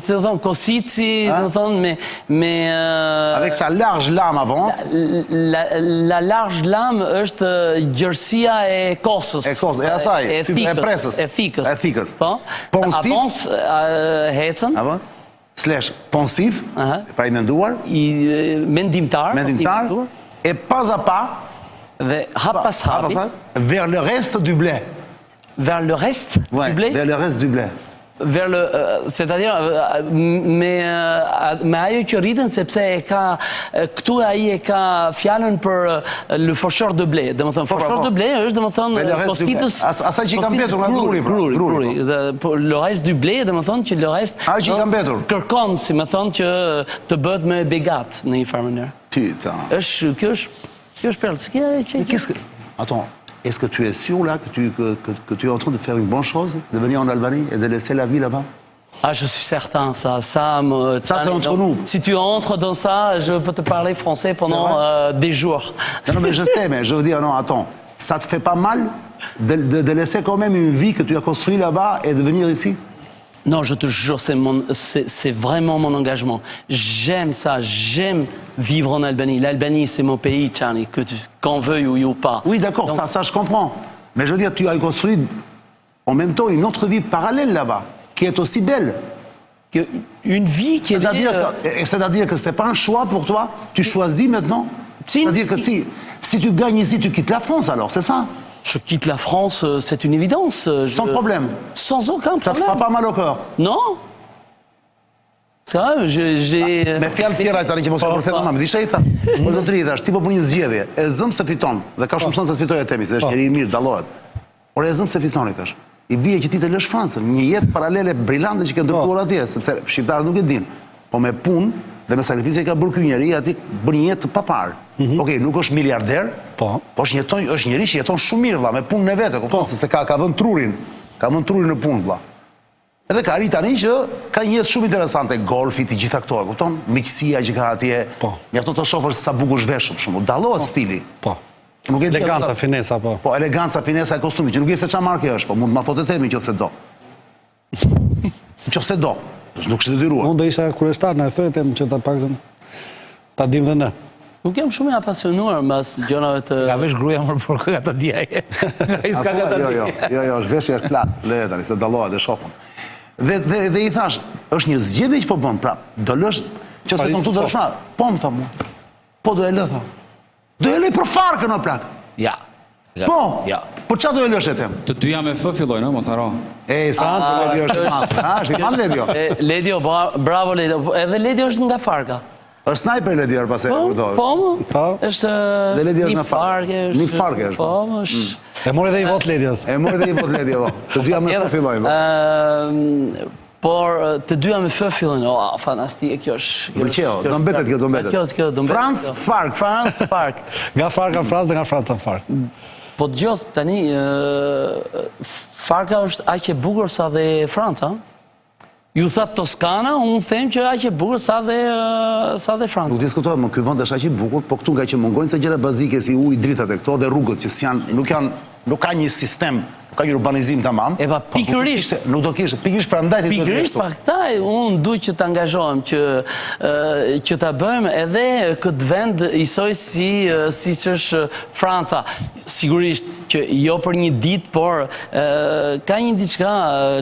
Se të thonë, kosici, të thonë, me... Avec sa large lame avance. La large lame është gjërësia e kosës. E kosës, e asaj, e presës. E fikës. E fikës. Po, avance hecën. Slash pensif, pra i menduar. Mendimtar. Et pas à pas. Dhe hap pas hapi. Vers le reste du blé. Vers le reste du blé? Vers le reste du blé. Vers le, c'est-à-dire, me ajo që rritën, sepse e ka, këtu ai e ka fjalën për le faucheur de blé. Dhe më thënë, faucheur de blé është, dhe më thënë, kostitës... Asaj që i kam betur nga gruri. Le reste du blé, dhe më thënë, që le reste... A që i kam betur? Kërkon, si më thënë, që të bëhet me begat në një farë mënyrë. Kjo është perlë. Attends. Est-ce que tu es sûr là que tu es en train de faire une bonne chose, de venir en Albanie et de laisser la vie là-bas? Ah, je suis certain, ça c'est entre nous. Si tu entres dans ça, je peux te parler français pendant des jours. Non, mais je sais, mais je veux dire, non, attends, ça te fait pas mal de laisser quand même une vie que tu as construite là-bas et de venir ici? Non, je te jure, c'est vraiment mon engagement. J'aime ça, j'aime vivre en Albanie. L'Albanie, c'est mon pays, Tchani, qu'on veuille ou pas. Oui, d'accord, ça je comprends. Mais je veux dire, tu as construit en même temps une autre vie parallèle là-bas, qui est aussi belle. Une vie qui est... C'est-à-dire que ce n'est pas un choix pour toi? Tu choisis maintenant? C'est-à-dire que si tu gagnes ici, tu quittes la France alors, c'est ça? Je quitte la France, c'est une évidence. Sans problème? Sans aucun problème. Ça te fera pas mal au cœur? Non. C'est vrai, j'ai... Me fjalë tjera tani që mos e përthen më, disha i tha. Po zotëri thash, ti po bën një zgjedhje, e zëm se fiton, dhe ka shumë shanse të fitojë Etemi, se është njeri i mirë, dallohet. Por e zëm se fiton i thash. I bie që ti të lësh Francën, një jetë paralele brillante që ke ndërtuar atje, sepse shqiptarët nuk e dinë. Po me punë dhe me sakrificë që ka bërë ky njeri, aty bën një jetë të papar. Okej, nuk është miliarder, po është njeri që jeton shumë mirë, vlla, me punën e vet, kupton, se ka vënë trurin. Ka vënë trurin në punë, vlla. Edhe ka arrit tani që ka një jetë shumë interesante, golfi, të gjitha këto, e kupton? Miqësia që ka atje. Mjafton të shohësh sa bukur zhvesh për shembull. Dallohet stili. Po. Eleganca, finesa, po. Po, eleganca, finesa e kostumit, që nuk e se çfarë marke është, po mund të ma thotë Etemi nëse do. Nëse do. Nuk është e detyruar. Unë do isha kurioztar në thëtem që ta paktën ta dim dhe ne. Nuk jam shumë i apasionuar mbas gjërave të... Ka vesh gruaja më për ka ta diaj. Ai s'ka ka ta diaj. Jo, zhveshja është klas, le tani se dallohet dhe shohun. Dhe i thash, është një zgjedhje që po bën, pra, do lësh, që se këtu do lësh, po më tha mua. Po do e lë, tha. Do e lëj për farkën o plak. Ja. Po, po qa do e lësh e tem? Të dyja me F filloj, no, mos haro. Sancë, Ledio është i manë Ledio. Ledio, bravo Ledio, edhe Ledio është nga farka. është sniper Ledio pas e vërdohet. Po, është një farke. Një farke është. Po, e mori dhe i vot Ledios. E mori dhe i vot Ledio, të dyja me fë fillojnë. Por të dyja me fë fillojnë, fantastike, kjo është... Mëlqeo, do mbetet kjo, do mbetet. Franz Fark. Franz Fark. Nga Farka Franz dhe nga Franca Fark. Po të gjos, tani, Farka është aq e bukur sa dhe Franca. Ju thatë Toskana, unë them që aq e bukur sa dhe Franca. Nuk diskutohet, më ky vend është aq i bukur, po këtu nga që mungojnë se gjëra bazike si ujë, dritat e këto dhe rrugët që nuk ka një sistem, nuk ka një urbanizim tamam. E pa pikërisht. Nuk do kishte, pikërisht prandaj ti do të. Pikërisht pa këta, unë duaj që të angazhohem që ta bëjmë edhe këtë vend isoj si është Franca. Sigurisht që që jo për një ditë, por ka një diçka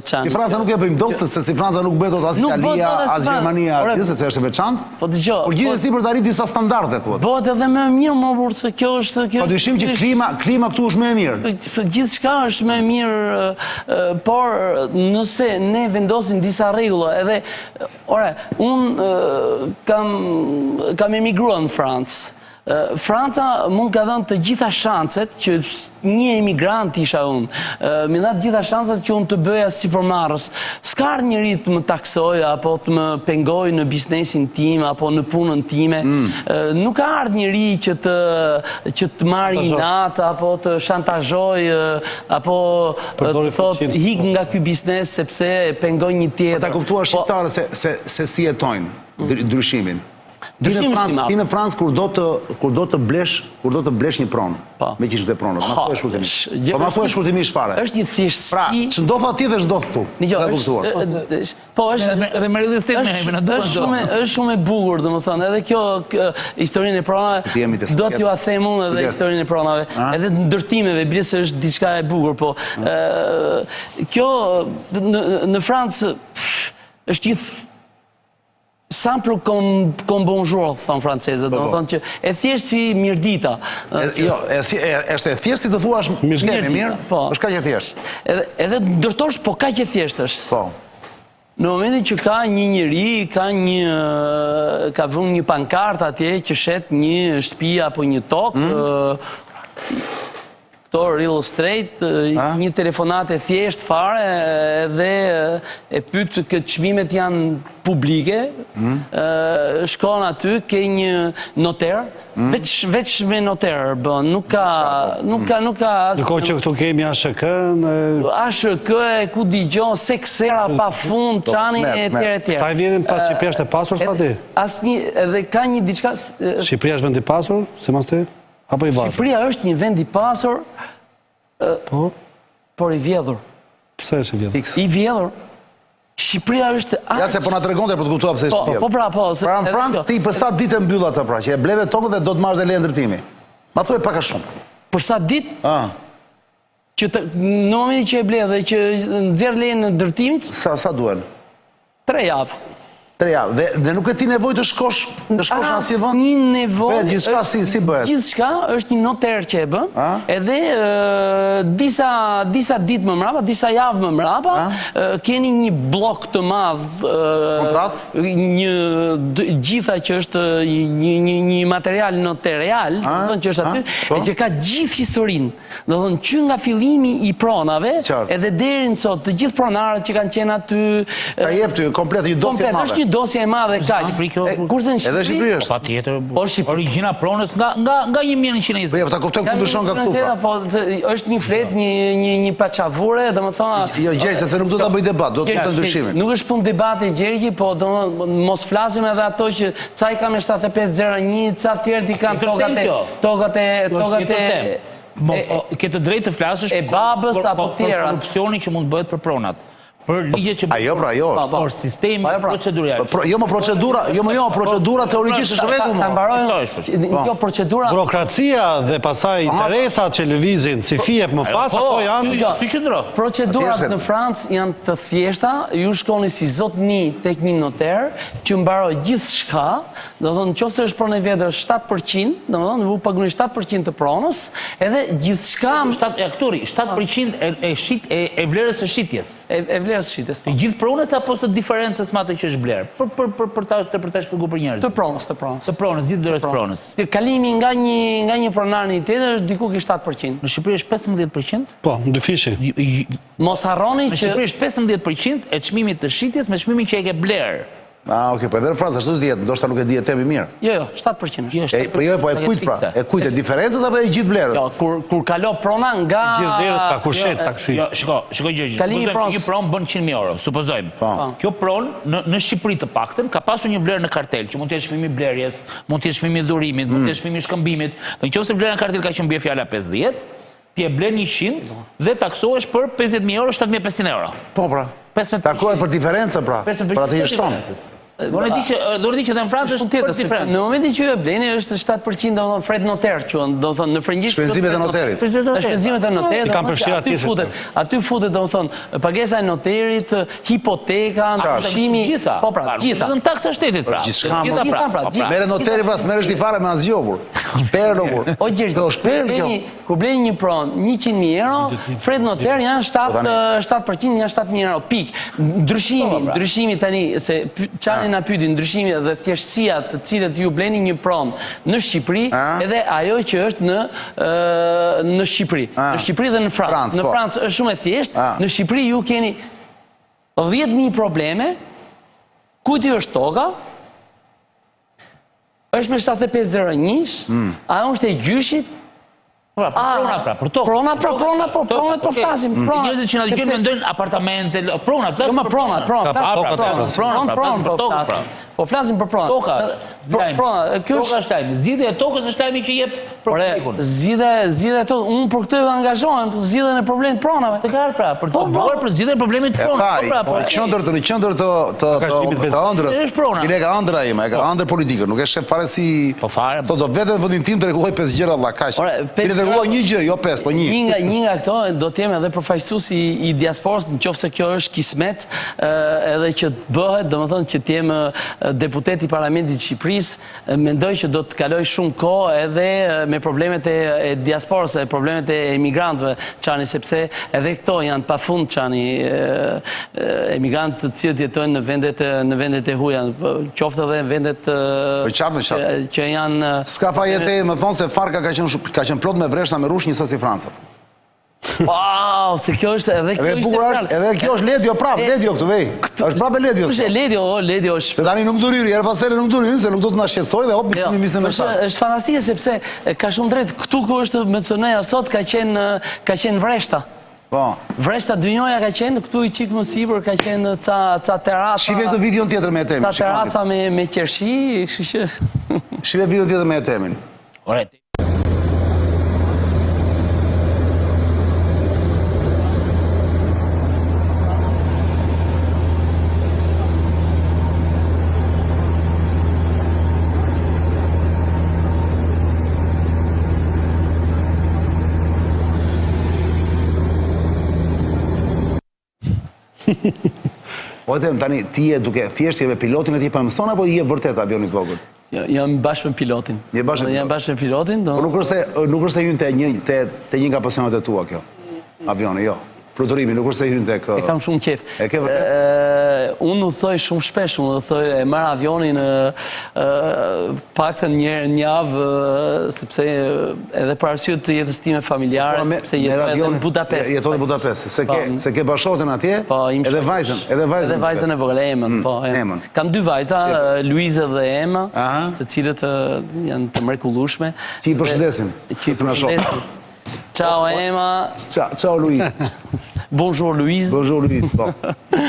çan. Si Franca nuk e bëjmë dot, se si Franca nuk bëhet dot as Italia, as Gjermania, se është e veçantë. Po dëgjoj. Por gjithsesi për të arritur disa standarde thuat. Bëhet edhe më e mirë, më burr, se kjo është Po dyshim që klima këtu është më e mirë. Gjithçka është më e mirë, por nëse ne vendosim disa rregulla, edhe unë kam emigruar në Francë. Franca mund ka dhënë të gjitha shanset që një emigrant isha unë. Mi dha të gjitha shanset që unë të bëja si përmarrës. S'ka njëri të më taksoj, apo të më pengoj në biznesin tim, apo në punën time. Nuk ka ardhur njëri që të marrë inat, apo të shantazhoj, apo të thotë hik nga ky biznes sepse pengoj një tjetër. Ta kuptuar shqiptarë se si jetojnë ndryshimin. Ti në Francë kur do të blesh një pronë, me që ishte pronë, ma thua e shkurtimisht. Po ma thua e shkurtimisht fare. Është një thjeshtësi. Pra, që ndodh atje dhe ndodh këtu. Po, është shumë e bukur, domethënë, edhe kjo historinë e pronave, do t'ju a them unë edhe historinë e pronave, edhe ndërtimeve, bile se është diçka e bukur, po kjo në Francë është një simple comme bonjour, thonë francezët, do të thonë që e thjesht si mirdita. Jo, është e thjesht si të thuash shkemi mirë, është kaq e thjesht. Edhe ndërtosh, po kaq e thjesht është. Po. Në momentin që ka një njeri, ka vënë një pankart atje që shet një shtëpi apo një tokë, real estate, një telefonat e thjesht fare dhe e pyet këtë çmimet janë publike, shkon aty, ke një noter, veç me noter bën, nuk ka as... Ndërkohë që këtu kemi ASHK-n... ASHK e ku digjon, seksera pa fund, çani e tjerë. Ta i vjedhin pas Shqipëria është e pasur s'pati? Asnjë, edhe ka një diçka... Shqipëria është vend i pasur, se mas te? Apo i varfër? Shqipëria është një vend i pasur, por i vjedhur. Pse është i vjedhur? I vjedhur. Shqipëria është... Ja se po na tregonte për të kuptuar pse është i vjedhur. Po pra, po. Pra në Francë ti për sa ditë mbyll atë pra, që e bleve tokën dhe do të marrësh dhe leje ndërtimi. Ma thuaj pak a shumë. Për sa ditë? Që në momentin që e ble dhe që nxjerr lejen e ndërtimit? Sa duhen? 3 javë. 3 javë. Dhe nuk e ti nevojë të shkosh në asnjë vend? Asnjë nevojë. Bëhet gjithçka si bëhet? Gjithçka është një noter që e bën, edhe disa ditë më mbrapa, disa javë më mbrapa, keni një blok të madh, kontratë? Gjitha që është një material notarial, do të thonë që është aty, e që ka gjithë historinë. Do të thonë që nga fillimi i pronave, edhe deri në sot, të gjithë pronarët që kanë qenë aty, ta jep ty komplet një dosje madhe. Një dosje e madhe kaq. Kurse në Shqipëri është. Patjetër. Origjina pronës nga 1920. Po ta kuptoj ku ndryshon nga këtu. Po është një flet, një paçavure, domethënë. Jo, gjej se nuk do ta bëj debat, do të kuptoj ndryshimin. Nuk është punë debati Gjergji, po mos flasim edhe ato që ca i kam me 7501, ca të tjerë i kanë tokat e ke të drejtë të flasësh e babës apo tjera. Korrupsioni që mund bëhet për pronat. Për ligjet që... Ajo, pra, jo. Por sistemi procedurial. Jo, më procedura teorikisht është rregull. Ta mbarojmë. Jo, procedura... Burokracia dhe pasaj interesat që lëvizin si fije më pas, ato janë... Ty qëndro. Procedurat në Francë janë të thjeshta, ju shkoni si zotni tek një noter, që mbaroj gjithçka, do të thonë nëse është pronë e vjetër 7%, do të thonë ju paguani 7% të pronës, edhe gjithçka... Akturi, 7% e vlerës së shitjes. Të gjithë pronës apo së diferencës me atë që është blerë? Për ta shpjeguar për njerëzit. Të pronës. Të pronës, gjithë vlerës pronës. Kalimi nga një pronar në tjetër është diku ki 7%. Në Shqipëri është 15%? Po, në dyfishi. Mos harroni që... Në Shqipëri është 15% e çmimit të shitjes me çmimin që e ke blerë. Okej, po edhe në Francë ashtu do të jetë, ndoshta nuk e di temi mirë. Jo, 7% është. Po jo, po e kujt pra? E kujt e diferencës apo e gjithë vlerës? Jo, kur kalo prona nga gjithë vlerës pa kushet taksi. Jo, shikoj gjë. Kalimi i pronës. Një pronë bën 100.000 euro, supozojmë. Kjo pronë në Shqipëri të paktën ka pasur një vlerë në kartel, që mund të jetë çmimi i blerjes, mund të jetë çmimi i dhurimit, mund të jetë çmimi i shkëmbimit. Nëse vlera në kartel ka qenë bie fjala 50, ti e blen 100 dhe taksohesh për 50.000 euro, 7.500 euro. Po pra. Takohet për diferencën pra. Për atë që shton. Do në di që dhe në Francë është për diferent. Në momentin që ju e bleni është 7% do të fret noter, do të thonë në frëngjisht. Shpenzimet e noterit. Shpenzimet e noterit. I kam përfshirë atje se. Aty futet do të thonë pagesa e noterit, hipoteka, ndryshimi, po pra, gjitha. Në taksa shtetit pra. Gjitha. Mere noteri pas mere është i fare me asgjobur. Shperë nuk. O Gjergj, kur bleni një pronë 100.000 euro, fret noter janë 7% janë 7.000 euro. Pik. Ndryshimi tani se çani na pyeti ndryshimi dhe thjeshtësia të cilët ju bleni një pronë në Shqipëri, edhe ajo që është në Shqipëri. Në Shqipëri dhe në Francë. Në Francë është shumë e thjeshtë, në Shqipëri ju keni 10.000 probleme, kujti është toka, është me 7501, ajo është e gjyshit. Pronat pra, për tokë. Pronat po flasim. Njerëzit që na dëgjojnë mendojnë apartamente, pronat. Pronat. Po flasim për pronat. Toka. Toka është tajmi. Zgjidhja e tokës është tajmi që jep politikun. Zgjidhja e tokës, unë për këtë angazhohem, zgjidhjen e problemit pronave. Të kartë pra, për të bërë për zgjidhjen e problemit pronave. Në qendër të ëndrës. Ile ka ëndra ime, ka ëndër politikën, nuk e shef fare si. Po fare. Do vetë vendin tim të rregulloj 5 gjëra valla kaq. Rregulloj një gjë, jo 5, po një. Një nga këto do të jem edhe përfaqësues i diasporës, nëse kjo është kismet, edhe që bëhet, domethënë që të jem deputet i Parlamentit të Shqipërisë, mendoj që do të kaloj shumë kohë edhe me problemet e diasporës, problemet e emigrantëve, çani, sepse edhe këto janë pafund çani emigrantë të cilët jetojnë në vendet e huaja, qoftë edhe në vendet që janë. S'ka fajete, më thonë se Farka ka qenë plot me vreshta me rush njësës si Francat. Wow, se kjo është edhe kjo është edhe kjo është Ledio prap, Ledio këtu vej. Është prapë Ledio. Është Ledio është. Se tani nuk duryri, herë pas here nuk duryri, se nuk do të na shqetësoj dhe hop mi misën me sa. Është fantastike sepse ka shumë drejt. Këtu ku është mencionoja sot ka qenë vreshta. Po. Vreshta dynjoja ka qenë, këtu i çik më sipër ka qenë ca terraca. Shive këtë videon tjetër me Etemin. Ca terraca me qershi, kështu që. Shive videon tjetër me Etemin. Ore. Po Etem, tani ti je duke thjesht je me pilotin e ti pa mëson apo je vërtet avionit vogël? Jam bashkë me pilotin. Jam bashkë me pilotin. Po nuk është hyn te një nga pasionet e tua kjo. Avioni, jo. Fluturimi, nuk është hyn tek. E kam shumë qejf. Unë udhëtoj shumë shpesh, e marr avionin paktën një javë, sepse edhe për arsye të jetës time familjare, sepse jetoj në Budapest. Jetoj në Budapest, se ke bashkëshorten atje, edhe vajzën. Edhe vajzën e vogël, Emën. Kam 2 vajza, Luizë dhe Ema, të cilët janë të mrekullueshme. Që i përshëndesim. Ciao Ema. Ciao Luiz. Bonjour Luiz. Bonjour Luiz, po.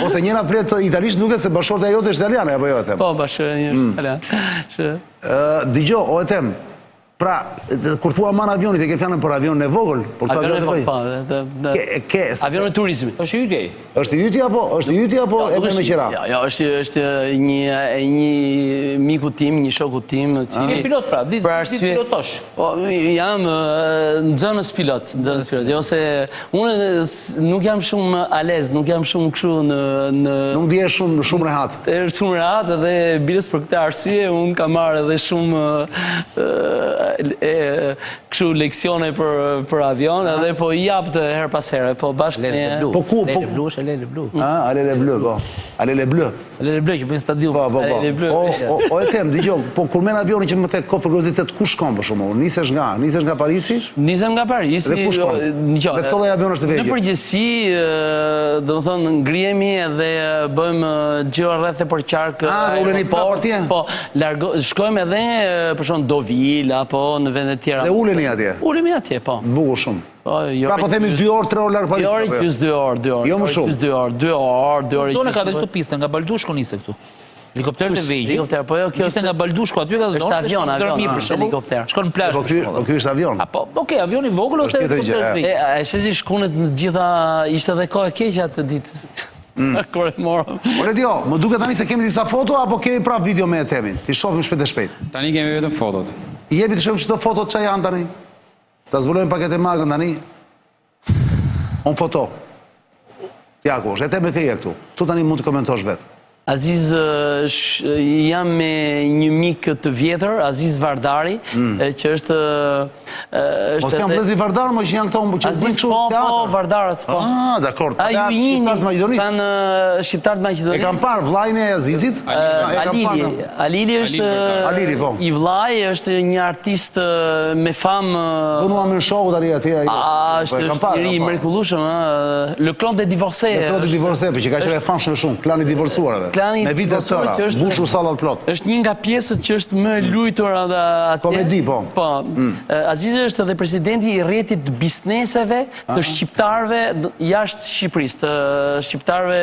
Ose njëna flet italisht duket se bashkëshorta jote është italiane apo jo Etem? Po, bashkëshorta është italiane. Dëgjoj, o Etem, pra, kur thua man avionit, e ke fjalën për avionin e vogël? Avionin e vogël, avionin e turizmit. Është hytje? Është hytje apo e me qira? Jo, është një miku tim, një shoku tim. Ke pilot pra, ditë pilotosh? Jam në zonës pilot. Jo se unë nuk jam shumë alez, nuk jam shumë kështu në... Nuk dje shumë rehat. Shumë rehat edhe bilës për këtë arsye, unë kam marrë edhe shumë kështu leksione për avion, edhe po i jap të her pas here, po bashkë me... Lele blu është Lele blu. Lele blu, po. Lele blu. Lele blu që bëjnë stadium. O Etem, dëgjoj, po kur men avionin që më the ko për kuriozitet, ku shkon për shkakun? Nisesh nga Parisi? Nisem nga Parisi. Dhe ku shkon? Me këto lloj avion është vegjël. Në përgjithësi, domethënë ngrihemi edhe bëjmë gjëra rreth e për qark. Uleni pa atje? Po, shkojmë edhe për shkak Deauville apo në vende të tjera. Dhe uleni atje? Ulemi atje, po. Bukur shumë. Pra po themi 2 orë, 3 orë larg Parisit. 2 orë plus 2 orë. Jo më shumë. 2 orë. Zonë ka dhe këtu piste, nga Baldushku nise këtu. Helikopterët e vegjël. Helikopter, po jo kjo është nga Baldushku, aty ka zonë. Është avion, helikopter. Shkon në plazh. Po ky është avion. Po, okay, avioni vogël ose helikopter i vegjël. E shesi shkunët në gjitha ishte edhe kohë e keqe atë ditë. Kur e morëm. Por Ledio, më duket tani se kemi disa foto apo kemi prap video me Etemin? Ti shohim shpejt e shpejt. Tani kemi vetëm fotot. I jepi të shohim çdo foto çfarë janë tani. Ta zbulojmë paketë magën tani. On foto. Ja kush, Etemi ke je këtu. Tu tani mund të komentosh vetë. Aziz, jam me një mik të vjetër, Aziz Vardari, që është... Mos janë vlezi Vardar, më që janë këto që Aziz, kështu po, Vardarët, po. Ah, dakor. A ju jini, kanë Shqiptarët Maqedonisë. E kam parë vlajnë e Azizit? Alili është... Alili, po. I vlaj është një artist me famë... Punua me show tani atje. Është njëri i mrekullueshëm, Le Clan des Divorcés. Le Clan des Divorcés, që ka qenë famshëm shumë, klani i divorcuarve. Me vite të tëra, bushur sallat plot. Është një nga pjesët që është më luajtur atje. Komedi, po. Po. Azizi është edhe presidenti i rrjetit bizneseve të shqiptarëve jashtë Shqipërisë, të shqiptarëve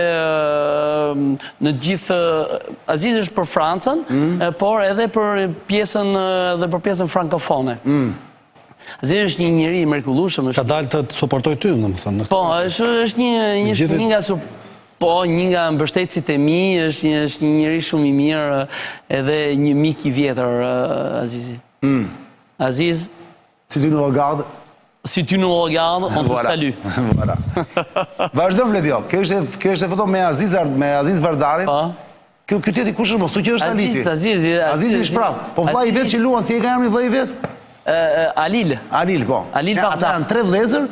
në gjithë. Azizi është për Francën, por edhe për pjesën frankofone. Azizi është një njeri i mrekullueshëm. Ka dalë të suportoj ty, domethënë. Po, është një nga Po, një nga mbështetësit e mi, është një njeri shumë i mirë, edhe një mik i vjetër, Azizi. Aziz... Si ty në regarde? Si ty në regarde, on te salue. Voilà. Vazhdojmë, Ledio. Kjo është e foto me Aziz Vardarin. Kjo tjeti kush është mos, tu që është Aliti. Aziz i shprap. Po vllai i vetë që luan, si e ka emrin vllai i vetë? Alil. Alil, po. Alil Vardar. Janë 3 vlezër?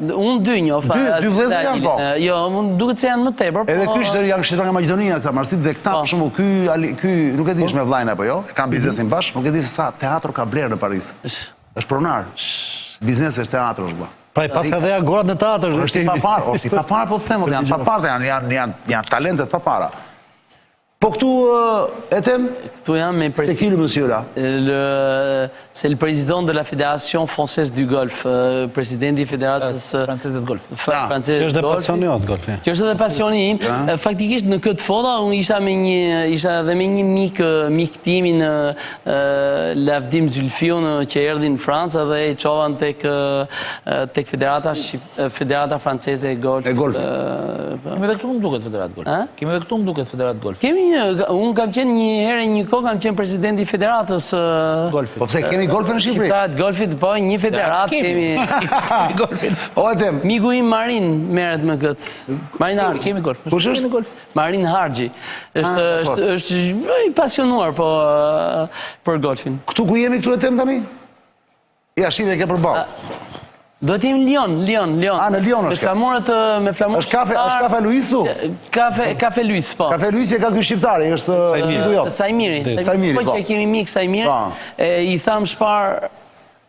Unë 2 njoh. 2 vlezër janë, po? Jo, duket se janë më tepër. Edhe ky është janë shqiptar nga Maqedonia këta marsit dhe këta për shembull ky nuk e dish me vllajën apo jo, kanë biznesin bashkë, nuk e di se sa teatro ka blerë në Paris. Është pronar. Biznesi është teatro është. Pra i paska dhe agorat në teatr. Është i papar, po them, janë papar, janë talentet papara. Po këtu, Etem? Këtu jam me c'est qui le monsieur là? C'est le président de la Fédération Française du Golf, présidenti i Federatës Franceze të Golfit. Që është dhe pasionit golfi. Që është dhe pasioni im. Faktikisht në këtë foto, unë isha dhe me një mik timi në Lavdim Zylfiun që erdhi në Francë dhe i qovan tek Federata Franceze e Golf. Kemi dhe këtu më duket Federatë Golf. Kemi dhe këtu më duket Federatë Golf. Unë kam qenë një herë një kohë, kam qenë presidenti i Federatës Golfit. Po pse kemi golfin në Shqipëri? Shqiptarët Golfit, po një federatë kemi Golfin. O, Etem. Miku im Marin merret me këtë. Marin Harxhi. Kemi golf. Kush është? Marin Harxhi. Është i pasionuar për golfin. Këtu ku jemi këtu Etem tani? Ja, shive ke përballë. Do t'jem Lion. A, në Lion është. Me flamurë shqiptar. Është kafe Luis tu? Kafe Luis, po. Kafe Luis e ka ky shqiptari, është Sajmiri. Po që kemi mik Sajmiri, i tham shpar...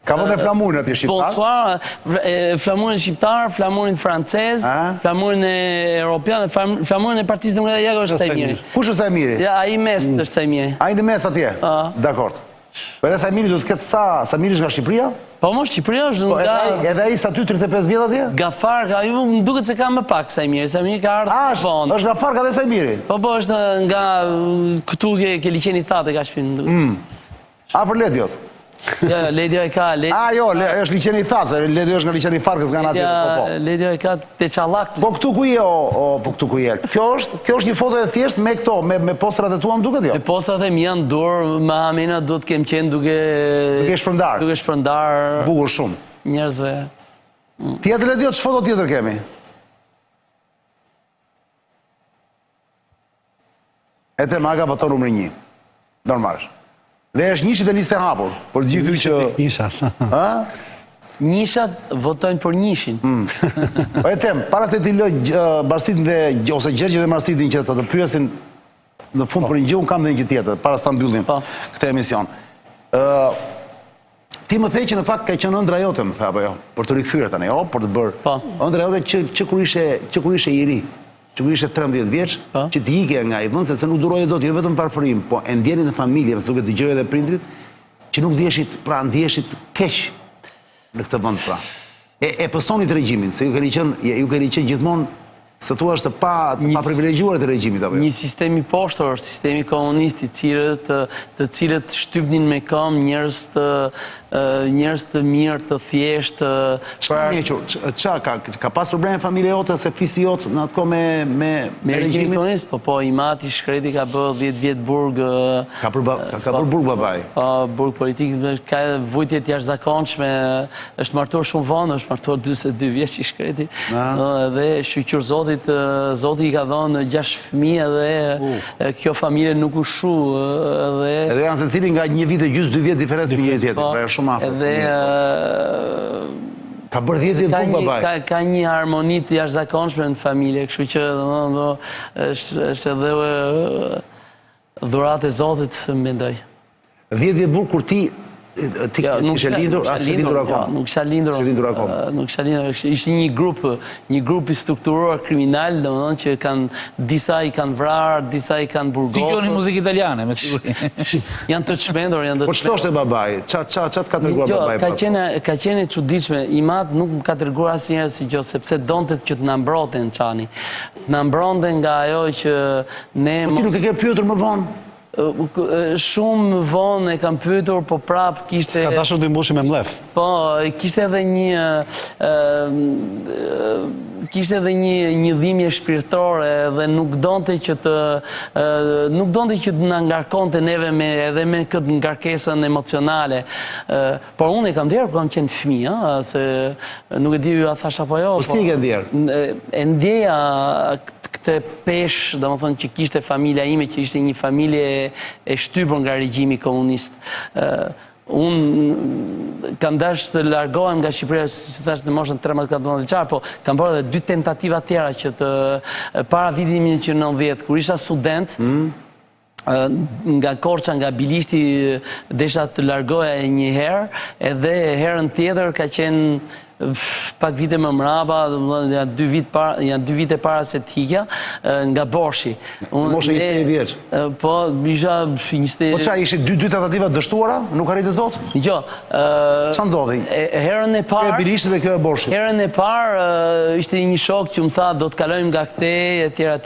Ka vënë flamurin atje shqiptar? Bonsoir, flamurin shqiptar, flamurin francez, flamurin europian, flamurin e Partisë Demokratike është Sajmiri. Kush është Sajmiri? Ai mes është Sajmiri. Ai në mes atje? Dakord. Edhe Sajmiri do të ketë sa, Sajmiri është nga Shqipëria? Po mo Shqipëria është nga... Edhe ai sa ty 35 vjet atje? Gafar, më duket se ka më pak Sajmiri ka ardhur vonë. Është Gafar ka dhe Sajmiri? Po është nga këtu ke liqeni thatë ka shpinë. Afër Ledios? Ledio e ka... Jo, është liqeni thatë, Ledio është nga liqeni farkës nga në atje. Ledio e ka te Çallak. Po këtu ku je, këtu ku je? Kjo është një foto e thjesht me këto, me postrat e tua më duket jo? Me postrat e mi janë dorë, ma amena do të kem qenë duke shpërndar bukur shumë njerëzve. Tjetër Ledio, që foto tjetër kemi? Etem Aga voton numri 1. Normal. Dhe është njëshit e listë e hapur, për gjithë që... Njëshat. Njëshat votojnë për njëshin. Po Etem, para se ti lë Marsitin dhe, ose Gjergje dhe Marsitin që të pyesin në fund për një gjë, unë kam dhe një tjetër, para se ta mbyllim këtë emision. Ti më thej që në fakt ka qenë ëndra jote, më thej, apo jo, për të rikthyer tani, jo, për të bërë. Ëndra jote që kur ishe i ri, që kur ishe 13 vjeç, që ti ike nga i vend, sepse nuk duroje dot, jo vetëm parfurim, po e ndjeni në familje, pse duke dëgjoj edhe prindrit, që nuk ndjeshit keq në këtë vend pra. E pësonit regjimin, se ju keni qenë gjithmonë se thua është pa privilegjuar të regjimit apo jo? Një sistemi poshtor, sistemi komunist, të cilët shtypnin me këmbë njerëz të njerëz të mirë, të thjeshtë. Ka pas probleme familje jote, se fisi jote në atë ko me regjimin komunist? Po, i Mati Shkreti ka bërë 10 vjetë burg. Ka bërë burg babaj? Burg politik, ka vujtje të jashtëzakonshme, është martuar shumë vonë, është martuar 42 vjeç i Shkreti. Dhe shqyqur Zoti i ka dhënë 6 fëmijë dhe kjo familje nuk u shu. Edhe janë se cili nga 1 vit e gjysmë 2 vjet diferencë me një tjetër, shumë afër. Ka bërë 10 vjet burg babaj. Ka një harmoni të jashtëzakonshme në familje, kështu që është edhe dhuratë e Zotit, mendoj. 10 vjet burg kur ti ishe lindur, as ke lindur akoma? Nuk isha lindur akoma. Nuk isha lindur. Ishte një grup i strukturuar kriminal, domethënë që disa i kanë vrarë, disa i kanë burgosur. Dëgjoni muzikë italiane, me siguri. Janë të çmendur, janë të. Po ç'është babaj? Ç'a ka treguar babaj? Ka qenë e çuditshme. I Mat nuk më ka treguar asnjëherë si gjë, sepse donte që të na mbroten Çani. Na mbronte nga ajo që ne. Ti nuk e ke pyetur më vonë? Shumë vonë e kam pyetur, po prap kishte... Ska dashur të mbushi me mlef. Po, kishte edhe një dhimbje shpirtërore dhe nuk donte që të na ngarkonte neve edhe me këtë ngarkesën emocionale. Por unë e kam ndjerë kur kam qenë fëmijë, se nuk e di ju a thash apo jo. Po si e ke ndjerë? E ndjeja këtë peshë, domethënë që kishte familja ime, që ishte një familje e shtypur nga regjimi komunist. Unë kam dash të largohem nga Shqipëria, si thash në moshën 13-14 vjeçar, po kam bërë edhe 2 tentativa tjera që para vitit 1990, kur isha student, nga Korça, nga Bilishti, desha të largoja një herë, edhe herën tjetër ka qenë pak vite më mrapa, janë 2 vite para se t'hikja, nga Borshi. Moshe 20 vjeç. Po, isha 20... Po qa, ishte 2 tentativa dështuara? Nuk arritë të thotë? Jo. Qa ndodhi? Herën e parë... Kjo e Bilishti dhe kjo e Borshi. Herën e parë, ishte një shok që më tha, do të kalojmë nga këte, etjera.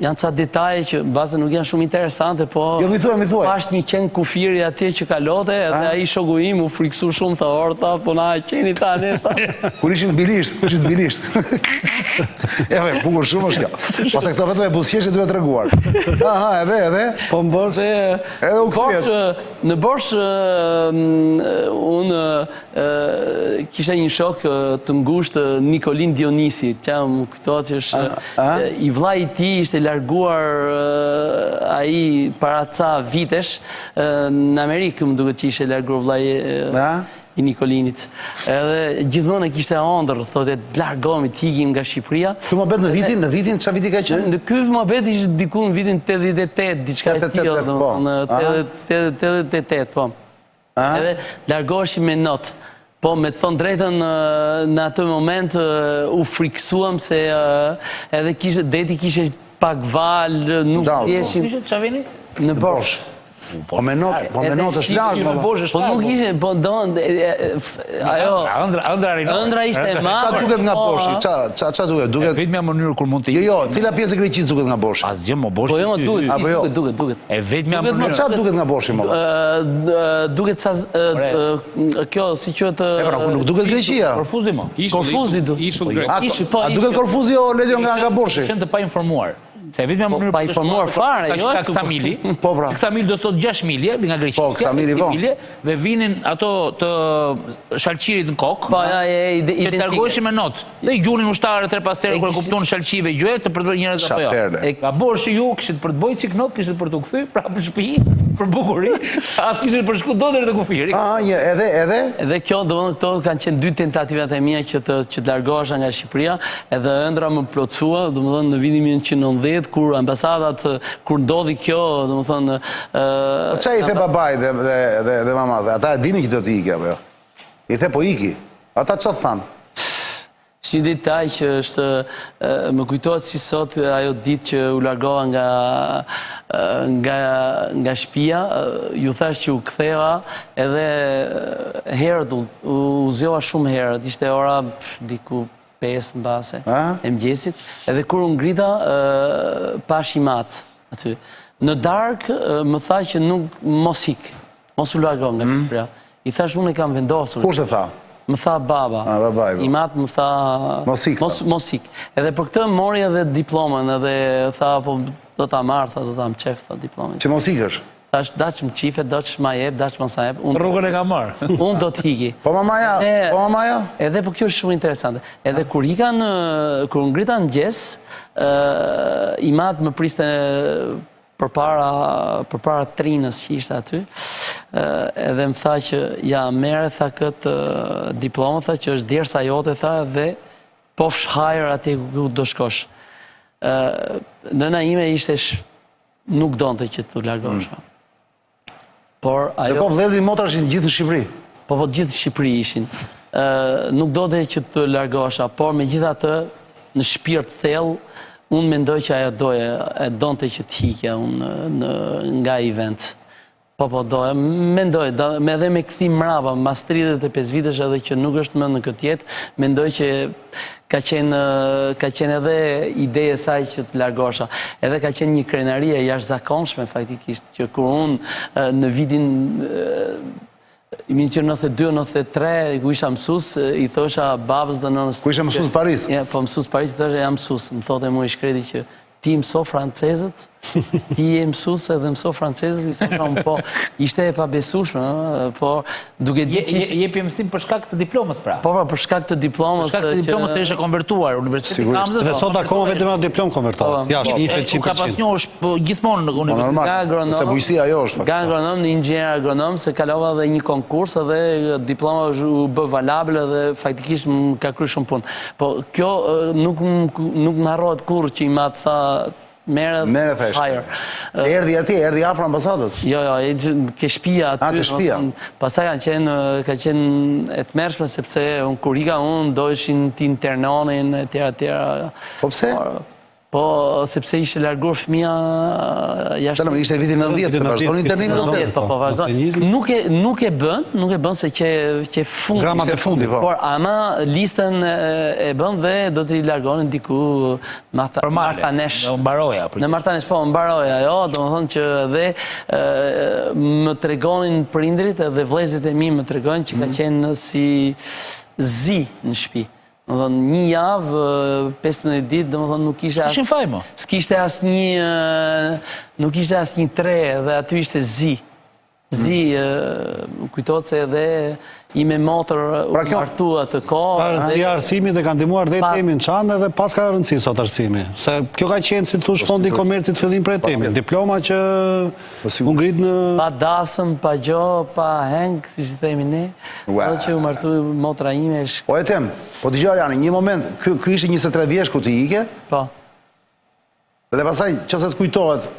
Janë ca detaje që bazë nuk janë shumë interesante, po... Jo, mi thuaj. Pash një qenë kufiri atje që kalote, edhe a i shoku im u friksu shumë, tha, po na qeni tani, tha. Kur ishin Bilisht, bukur shumë është kjo. Pas e këto vetëm e busqeshe duhet të reguar. Aha, edhe? Po më bërë? Edhe u këtjet. Në Borsh, unë kisha një shok të ngushtë, Nikolin Dionisi, që më këto që është i vllai i tij, ishte larguar ai para ca vitesh në Amerikë, më duket që ishte larguar vllai i Nikolinit. Edhe gjithmonë e kishte ëndër, thotë, largohemi, t'ikim nga Shqipëria. Ky mohabet në vitin, çfarë viti ka qenë? Ky mohabet ishte diku në vitin 88, diçka e tillë, në 88, po. Edhe largoheshim me not. Po, me të thonë drejtën, në atë moment u friksuam se edhe deti kishe pak valë, nuk jeshim... Kishe të qavini? Në Borsh. Po me not është lashë. Po nuk ishe, po donë, ajo... Ëndra ishte e madhe. Qa duket nga Borshi? Qa duket? Vetëmja mënyrë kur mund të... Jo, cila pjesë e Greqisë duket nga Borshi? Asgjë më Borshi. Po jo, duket. E vetëmja mënyrë... Qa duket nga Borshi, më? Duket sa... Kjo, si qëtë... E pra, nuk duket Greqia? Korfuzi më. Korfuzi duket. Ishull grek. A duket Korfuzi o Ledio nga Borshi? Qenë të pa informuar. Se vetëm mënyrë pa informuar fare, jo ka Ksamili. Po pra. Ksamili do të thotë 6 milje nga Greqia. Po, Ksamili po. Dhe vinin ato të shalqirit në kokë. Po, ja, identike. Që të largoheshin me not. Dhe i gjunin ushtarë 3-4 herë kur kupton shalqive gjë të përdor njerëz apo jo. Ka Borshi ju kishit për të bëjë çik not, kishit për të kthy, pra për shtëpi, për bukuri, as kishit për shku dot deri te kufiri. Edhe kjo, domethënë këto kanë qenë 2 tentativat e mia që të largohesha nga Shqipëria, edhe ëndra më plotësua, domethënë në vitin 1990 kur ambasadat, kur ndodhi kjo, domethënë... Qa i the babaj dhe mama dhe? Ata e dini që do t'i iki, apo jo? I the po iki. Ata qa të thanë? Është një detaj që është, më kujtohet si sot ajo ditë që u largova nga shtëpia, ju thash që u ktheva, edhe herët u zgjova shumë herët, ishte ora diku 5 mbase e mëngjesit, edhe kur unë ngrita, pash i mat aty. Në darkë më tha që nuk mos hik, mos u largon nga Shqipëria. I thash unë e kam vendosur. Kush e tha? Më tha baba. Babai. Imat më tha mos ik. Edhe për këtë mori edhe diplomën edhe tha po do ta marr, do ta më qef diplomën. Që mos ikësh? Thash daç më qife, daç ma jep, daç mos sa jep. Rrugën e ka marr. Unë do t'hiki. Po mamaja? Edhe po kjo është shumë interesante. Edhe kur ngrita në gjes, Imat më priste përpara trinës që ishte aty, edhe më tha që ja merre tha këtë diplomë, tha që është djersa jote, tha, dhe po fshhajër atje ku do shkosh. Nëna ime ishte nuk donte që të largosha. Por ajo... Dhe po vëllezërit motra ishin gjithë në Shqipëri? Po gjithë në Shqipëri ishin. Nuk donte që të largosha, por megjithatë në shpirt thellë unë mendoj që ajo donte që të hiqja nga i vend. Po doja, mendoj, edhe me këthim mrapa, mas 35 vitesh edhe që nuk është më në këtë jetë, mendoj që ka qenë edhe ideje saj që të largosha. Edhe ka qenë një krenarie jashtëzakonshme faktikisht, që kur unë në vitin 1992-1993, ku isha mësus, i thosha babës dhe nënës... Ku isha mësus Paris? Po mësus Paris, i thosha jam mësus. Më thote mu i shkreti që ti mëso francezët, ti je mësus edhe mëso francezët, i thosha unë po, ishte e pabesueshme, po duke di që... Jepi mësim për shkak të diplomës pra? Po, për shkak të diplomës... Për shkak të diplomës të ishe konvertuar, Universiteti Kamzës... Dhe sot akoma vetëm atë diplom konvertohet, jashtë 100%. Ka pas njohësh gjithmonë në universitet. Se bujësia jo është. Nga agronom në inxhinier agronom, se kalova dhe një konkurs edhe diploma u bë valabel dhe faktikisht më ka kryer shumë punë. Po kjo nuk më harrohet kurrë që i ma tha merë thesh. hajër. Erdhi atje, erdhi afër ambasadës? Jo, ke shtëpia aty. Ke shtëpia. Pastaj ka qenë e tmerrshme sepse kur unë do ishin të internonin etj. Po pse? Po, sepse ishte largur fëmia jashtë... Talëm, ishte vitin 90, të vazhdojnë internimin në 90, po vazhdojnë. Nuk e bën se që fundi. Gramat e fundi, po. Por ama listën e bën dhe do t'i largonin diku martanesh. Në mbaroja. Në martanesh, po, mbaroja, jo, do më thonë që dhe më tregonin prindrit dhe vëllezërit e mi më tregonin që ka qenë si zi në shtëpi. Një javë, 15 ditë, dhe më thonë nuk ishte Ishin faj, mo? S'kishte nuk ishte asë një tre, dhe aty ishte zi. Zi, kujtot se edhe i me motër u martua të kohë. Si arsimi dhe kanë ndihmuar dhe temin qanë edhe pas ka rëndësi sot arsimi. Se kjo ka qenë si tush fondi komercit fillim për temin. Diploma që u ngrit në... Pa dasëm, pa gjo, pa heng, si si themi ne. Dhe që u martu motra ime. Po e tem, po t'i gjarë janë, një moment, kë ishte 23 vjeç kur t'i ike? Po. Dhe pasaj, që se t'kujtohet,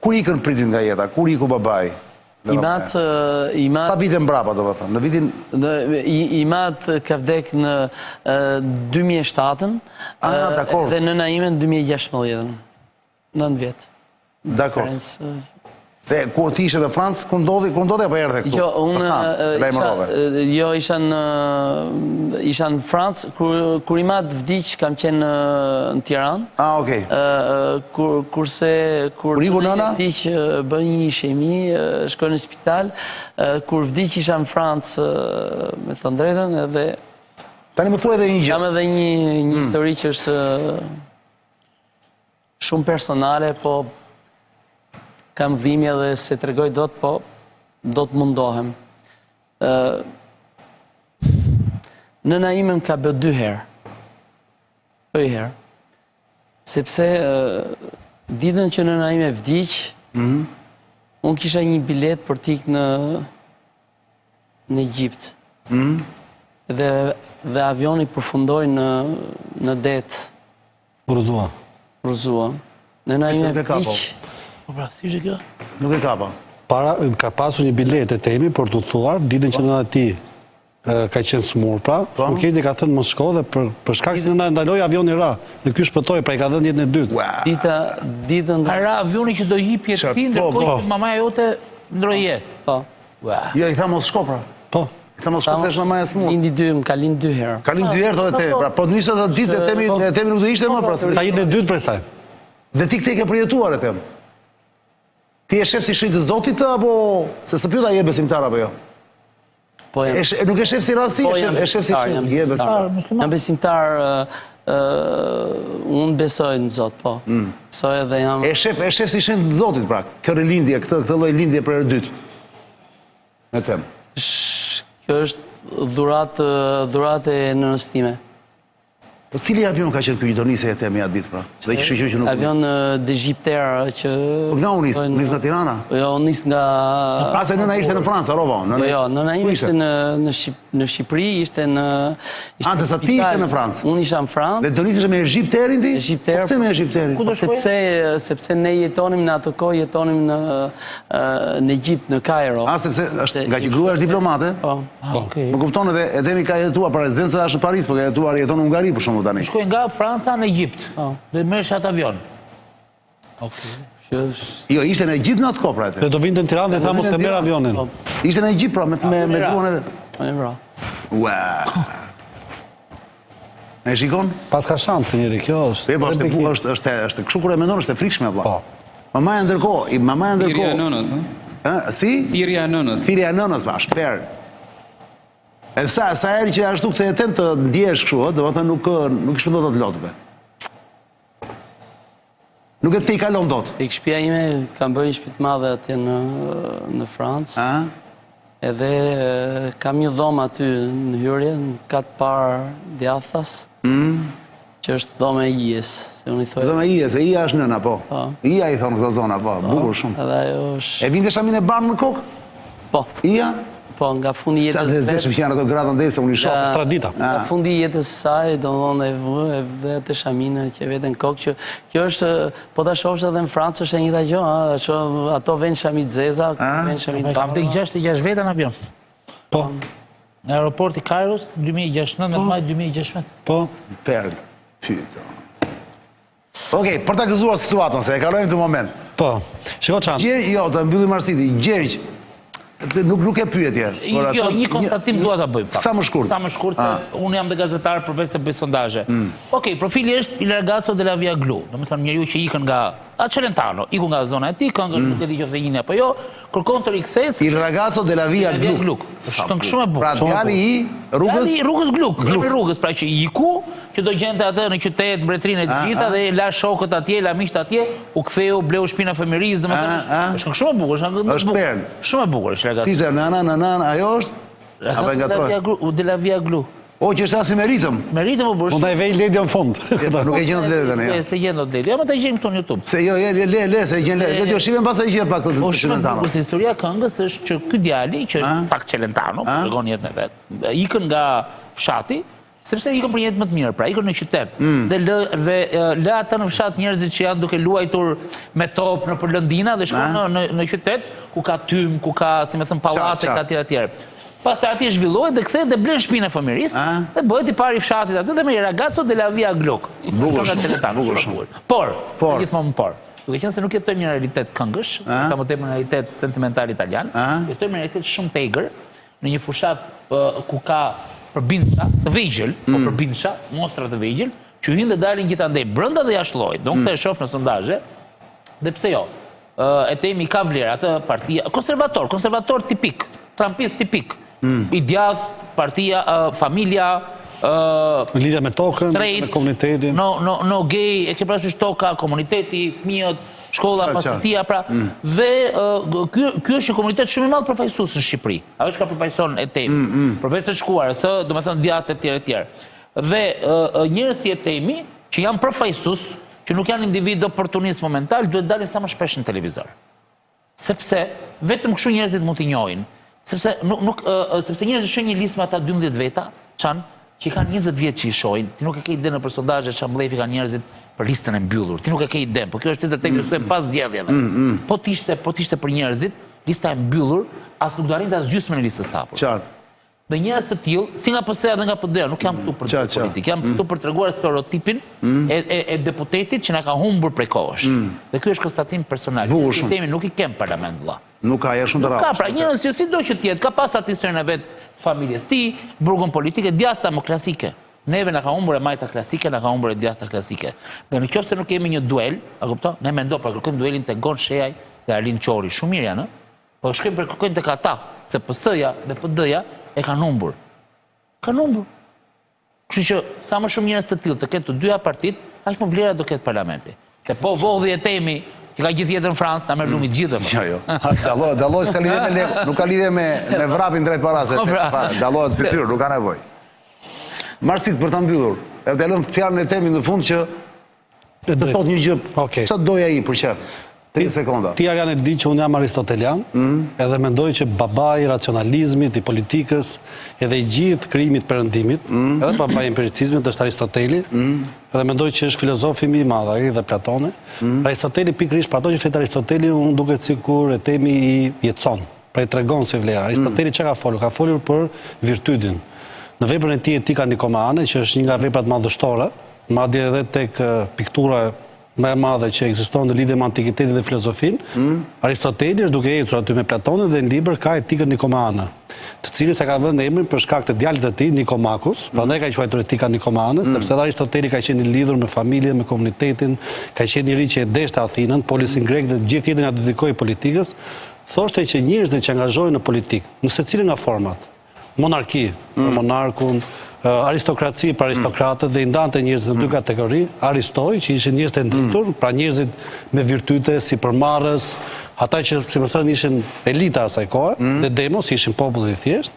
kur ikën pritin nga jeta, kur iku babaj? Imat... Sa vite mbrapa, do vëthëm? Në vitin... Imat ka vdek në 2007-ën, dhe nëna ime në 2016-ën. 9 vjetë. Dakor. Dhe ku ti ishe në Francë, ku ndodhi apo erdhe këtu? Jo, isha në Francë, kur Imat vdiq, kam qenë në Tiranë. Okej. Kurse, kur vdiq, bën një shemi, shkoj në spital, kur vdiq isha në Francë, me thënë drejtën, edhe... Tani më thuaj edhe një gjë. Kam edhe një histori që është shumë personale, po... kam dhimja dhe se të regoj do të, po do të mundohem. Nëna ime më ka bë 2 herë. 2 herë. Sepse ditën që nëna ime vdiq, unë kisha një bilet për t'ik në Egjipt. Dhe avioni përfundoi në det. Ruzua. Nëna ime vdiq. Po pra, si kjo? Nuk e kapa. Ka pasur një bilet e temi për të thuar, ditën që nëna ti ka qenë smur, pra, nuk jeti ka thënë mos shko dhe për shkak se nëna ndaloi avioni ra, dhe ky shpëtoi, pra i ka dhënë jetën e dytë. Ditën... Ra avioni që do hipi e të ti, ndërkohë që mamaja jote ndroi jetë. Po. Jo, i tha mos shko, pra. Po. I tha mos shko se është mamaja smur. Më ka lind 2 herë. Ka lind 2 herë, thotë te, pra, po nisë atë ditë e temi nuk do ishte më, pra. Ta jetën e dytë prej saj. Dhe ti këtë e ke përjetuar e tem. Ti e shef si shenjë të Zotit apo se së pyeta je besimtar apo jo? Po jam. Nuk e shef si rasti, e shef si shenjë. Je besimtar. Jam besimtar, unë besoj në Zot, po. Besoj edhe jam... E shef si shenjë të Zotit, pra, kjo rilindje, këtë lloj lindje për herë dytë. Me them. Kjo është dhuratë e nënës time. Po cili avion ka qenë ky Indonesia e themi atë ditë, pra? Dhe kishte qenë që nuk... Avion d'Egypter që... Po nga unë nis nga Tirana? Jo, unë nis nga... Se nëna ishte në Francë, Rova? Jo, nëna ime ishte në Shqipëri, ishte në... Antës ti ishte në Francë? Unë isha në Francë. Dhe do niseshe me Egypterin ti? Egypter. Pse me Egypterin? Sepse ne jetonim në ato kohë, jetonim në Egjipt, në Kairo. Sepse nga që grua është diplomate? Po. Më kupton edhe Edemi ka jetuar për rezidencë është në Paris, por ka jeton në Hungari për shembull. Shkoj nga Franca në Egjipt, dhe merresh atë avion. Jo, ishte në Egjipt në atë kohë, pra. Dhe do vinte në Tiranë dhe tha mos e merr avionin. Ishte në Egjipt, pra, me gruan edhe. Ua. E shikon? Pas ka shanse njëri, kjo është. Është kështu kur e mendon është e frikshme vëlla. Mamaja ndërkohë, Thirrja e nënës, Si? Thirrja e nënës. Thirrja e nënës, pa, shper. E sa eri që ashtu këtë jetem të ndjesh kështu, dhe më thënë nuk ishë pëndot atë lotëve. Nuk e të i kalon dot. Tek shtëpia ime kam bërë një shtëpi të madhe atje në Francë. Edhe kam një dhomë aty në hyrje, në katë parë djathas, që është dhomë e ijes. Dhomë e ijes, e ija është nëna, po. Ija i thonë këto zona, po, bukur shumë. Edhe ajo është... E vinte shamin e barë në kokë? Po. Ija? Po, nga fundi jetës... Sa të zdeshëm që janë ato gradën dhe se unë i shokë. Tradita. Nga fundi jetës saj, do në e dhe të shamina që vete në kokë, që kjo është, po ta shofsh edhe në Francë është e një ta gjo, ato venë shamit zeza, venë shamit... Kam të 6 veta në avion. Po. Në aeroporti Kairos, 2016, me maj 2016. Po. Perl, pyto. Okej, për ta gëzuar situatën, se e kalojmë të moment. Po. Shiko qanë. Jo, të mbyllim Marsiti, Gjergj, nuk e pyetje. Jo, një konstatim duha ta bëjmë. Sa më shkurt? Sa më shkurt, se unë jam dhe gazetar përveç se bëj sondazhe. Okej, profili është Il ragazzo della via Glu. Domethënë njeriu që ikën nga Celentano, ikën nga zona e tij, këngën nuk e di nëse jini apo jo, kërkon të rikthehet. Il ragazzo della via Glu. Është këngë shumë e bukur. Pra djali i rrugës Gluk, rrugës, pra që iku, që do gjente atë në qytet, mbretërinë e të gjitha dhe la shokët atje, la miqt atje, u ktheu, bleu shpinë femirisë, domethënë është shumë e bukur, është perl. Shumë e bukur është ragazzo. Ti je nana, ajo është? Apo ngatroj? Della via Glu. O, që është asi me ritëm? Me ritëm u bërë. Mund të e vej ledja në fund. Nuk e gjenë të ledja në, Se gjenë të ledja. Jo, më të gjenë këtu në YouTube. Se jo, se e gjenë ledja. Ledja shqipen pas e gjenë pak të Celentano. Po, historia këngës është që ky djali, që është fakt Celentano, përgon jetën e vetë, ikën nga fshati, sepse ikën për jetë më të mirë, pra ikën në qytet. Dhe lë ata në fshat njerëzit që janë duke luajtur me top në për Lëndina dhe shkon në qytet, ku ka tym, ku ka, si me thëmë, pallate, ka tjera. Pas të ati zhvillohet dhe kthehet dhe blen shpinë e fëmirisë dhe bëhet i pari fshatit aty dhe me I ragazzo della via Gluck. Bukur shumë. Por, gjithmonë por. Duke qenë se nuk jetojmë një realitet këngësh, ka më tepër një realitet sentimental italian, jetojmë një realitet shumë të egër, në një fushat ku ka përbinsha të vegjël, po përbinsha, mostra të vegjël, që hyjnë dhe dalin gjithandej brenda dhe jashtë llojit. Do këtë e shoh në sondazhe. Dhe pse jo? E temi ka vlerë atë partia konservator tipik, trampist tipik. I djath, partia, familja, lidhja me tokën, me komunitetin. No gay, e ke parasysh toka, komuniteti, fëmijët, shkolla, pasuria, pra. Dhe ky është një komunitet shumë I madh përfaqësues në Shqipëri. Ajo që ka përfaqëson e temi. Përveç shkuarës, domethënë djathtë e tjerë. Dhe njerëz si e temi, që janë përfaqësues, që nuk janë individ oportunist momental, duhet dalin sa më shpesh në televizor. Sepse vetëm kështu njerëzit mund t'i njohin. Sepse njerëzit shohin një listë me ata 12 veta, që I kanë 20 vjet që I shohin, ti nuk e ke ide në sondazhe çfarë mbledhi kanë njerëzit për listën e mbyllur. Ti nuk e ke ide, po kjo është tjetër tek që pas zgjedhjeve. Po t'ishte për njerëzit, lista e mbyllur, as nuk do arrinte as gjysmën e listës së hapur. Qartë. Dhe njerëz të tillë, si nga PS-ja dhe nga PD-ja, nuk jam këtu për politikë, jam këtu për treguar stereotipin e deputetit që na ka humbur prej kohësh. Dhe ky është konstatim personal. Sistemi nuk I kem parlament vëlla. Nuk ka jashtë shumë të rrallë. Ka pra njerëz që sido që të jetë, ka pas atë historinë e vet të familjes tij, burgun politike, djathta më klasike. Neve na ka humbur e majta klasike, na ka humbur e djathta klasike. Dhe nëse nuk kemi një duel, a kupton? Ne mendoj pra kërkojmë duelin te Gon Shejaj dhe Arlin Qori, shumë mirë janë, po shkrim për kërkojnë të kata, se PS-ja dhe PD-ja e kanë humbur. Kanë humbur. Kështu që sa më shumë njerëz të tillë të ketë të dyja partit, aq më vlera do ketë parlamenti. Se po vodhi e temi, që ka gjithë jetën në Francë, ta merr lumi gjithë. Jo. Dalloj s'ka lidhje me lekun, nuk ka lidhje me vrapin drejt parase. Dallohet fytyrë, nuk ka nevojë. Marsit për ta mbyllur. E të lëm fjalën e temi në fund që të thot një gjë. Çfarë doja ai për çfarë? 30 sekonda. Ti Arjan e di që unë jam aristotelian, edhe mendoj që babai i racionalizmit, i politikës, edhe i gjithë krijimit perëndimit, edhe babai i empiricizmit është Aristoteli, edhe mendoj që është filozofi më i madh ai dhe Platoni. Aristoteli pikërisht për ato që flet Aristoteli, unë duket sikur e temi i jetson, pra i tregon se vlera. Aristoteli çka ka folur? Ka folur për virtytin. Në veprën e tij Etika Nikomeane, që është një nga veprat madhështore, madje edhe tek piktura më e madhe që ekziston në lidhje me antikitetin dhe filozofinë, Aristoteli është duke ecur aty me Platonin dhe në libër ka Etikën Nikomeane, të cilës e ka vënë emrin për shkak të djalit të tij Nikomakos, prandaj ka quajtur Etika Nikomeane, sepse Aristoteli ka qenë i lidhur me familjen, me komunitetin, ka qenë njëri që e deshte Athinën, polisin grek dhe gjithë jetën ja dedikoi politikës, thoshte që njerëzit që angazhohen në politikë, në secilin nga format, monarki, për monarkun, aristokraci për aristokratët dhe i ndante njerëzit në dy kategori, Aristoj, që ishin njerëzit e nditur, pra njerëzit me virtyte si përmarrës, ata që, si më thënë, ishin elita asaj kohe, dhe demos, ishin populli i thjesht,